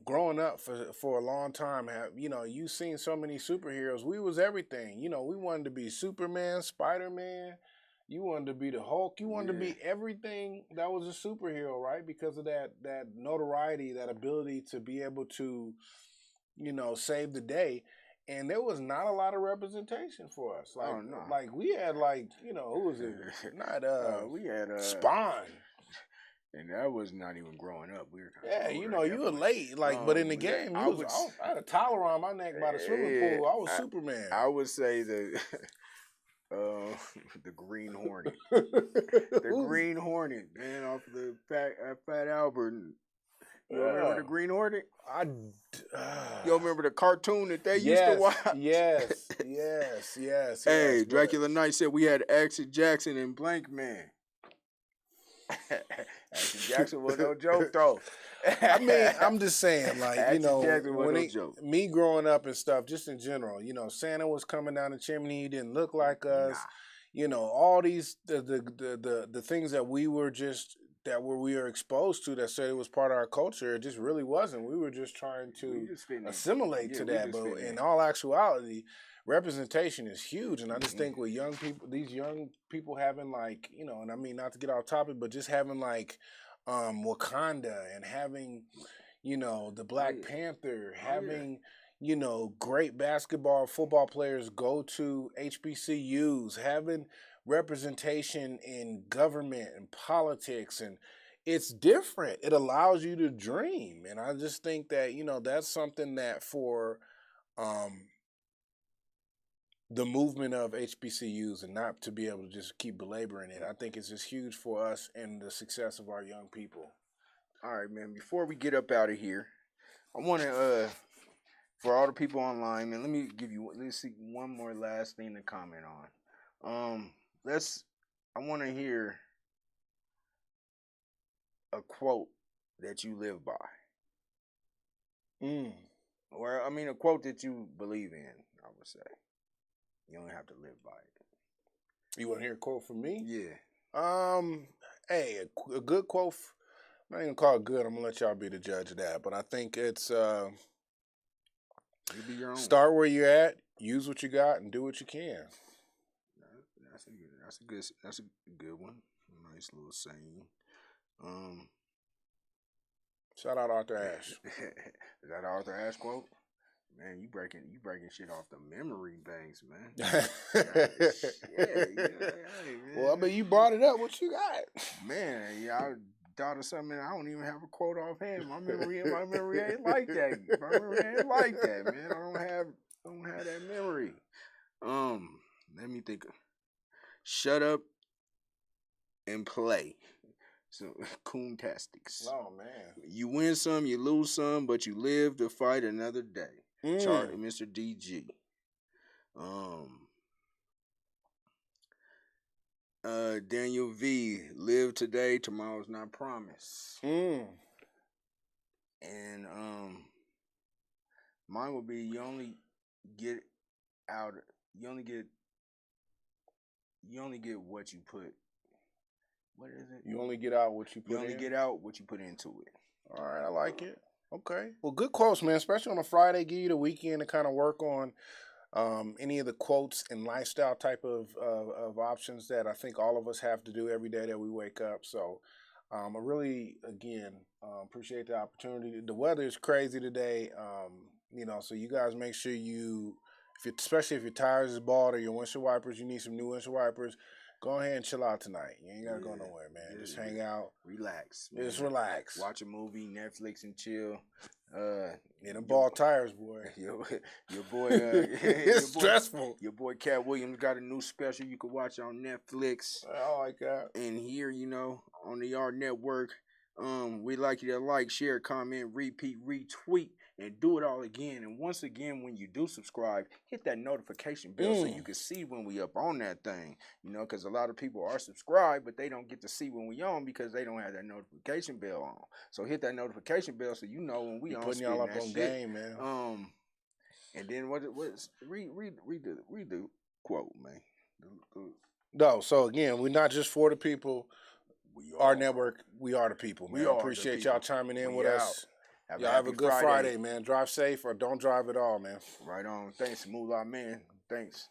Growing up for a long time, you've seen so many superheroes. We was everything. We wanted to be Superman, Spider-Man. You wanted to be the Hulk. You wanted to be everything that was a superhero, right? Because of that notoriety, that ability to be able to, save the day. And there was not a lot of representation for us. Like, like we had who was it? Not we had Spawn. And that was not even growing up. We were you were late. But in the game, I had a towel around my neck by the swimming pool. I was Superman. I would say the Green Hornet. The Green Hornet, man, off the Fat Albert. You remember the Green Hornet? You remember the cartoon that they used to watch? Yes. Hey, Dracula Knight said we had Action Jackson and Blank Man. Action Jackson was no joke, though. I mean, I'm just saying, like, me growing up and stuff, just in general, Santa was coming down the chimney, he didn't look like us. All these the things that we were exposed to that said it was part of our culture, it just really wasn't. We were just trying to assimilate to that. But in all actuality, representation is huge. And I just think with these young people having and I mean, not to get off topic, but just having Wakanda and having, the Black Panther, having, great football players go to HBCUs, having representation in government and politics, and it's different. It allows you to dream. And I just think that, that's something that for the movement of HBCUs, and not to be able to just keep belaboring it, I think it's just huge for us and the success of our young people. All right, man, before we get up out of here, I want to, for all the people online, man, let's see one more last thing to comment on. I want to hear a quote that you live by. Or, I mean, a quote that you believe in, I would say. You don't have to live by it. You want to hear a quote from me? Yeah. hey, a good quote. I'm not even call it good. I'm gonna let y'all be the judge of that. But I think it's You be your own. start where you're at, use what you got, and do what you can. That's a good one. Nice little saying. Shout out Arthur Ashe. Is that an Arthur Ashe quote? Man, you breaking shit off the memory banks, man. Well, I mean, you brought it up. What you got? Man, I thought of something. I don't even have a quote offhand. My memory ain't like that. My memory ain't like that, man. I don't have that memory. Let me think. Shut up and play. So, coontastics. Oh, man. You win some, you lose some, but you live to fight another day. Charlie, Mr. DG. Daniel V. Live today, tomorrow's not promised. And mine will be you only get what you put. What is it? You only get out what you put in? You only get out what you put into it. All right, I like it. Okay. Well, good quotes, man, especially on a Friday. Give you the weekend to kind of work on any of the quotes and lifestyle type of options that I think all of us have to do every day that we wake up. So I really, again, appreciate the opportunity. The weather is crazy today, so you guys make sure especially if your tires is bald or your windshield wipers, you need some new windshield wipers. Go ahead and chill out tonight. You ain't got to go nowhere, man. Just hang out. Relax. Man. Just relax. Watch a movie, Netflix, and chill. Them ball tires, boy. Your boy. It's stressful. Your boy Cat Williams got a new special you can watch on Netflix. I like that. And here, on the AHRR Network, we'd like you to like, share, comment, repeat, retweet, and do it all again. And once again, when you do subscribe, hit that notification bell so you can see when we up on that thing. Because a lot of people are subscribed, but they don't get to see when we on because they don't have that notification bell on. So hit that notification bell so you know when we on. Putting y'all up on game, man. And then read the quote, man. No, so again, we're not just for the people. Our network, we are the people, man. I appreciate y'all chiming in with us. Y'all have a good Friday, man. Drive safe or don't drive at all, man. Right on. Thanks, Moolah, man. Thanks.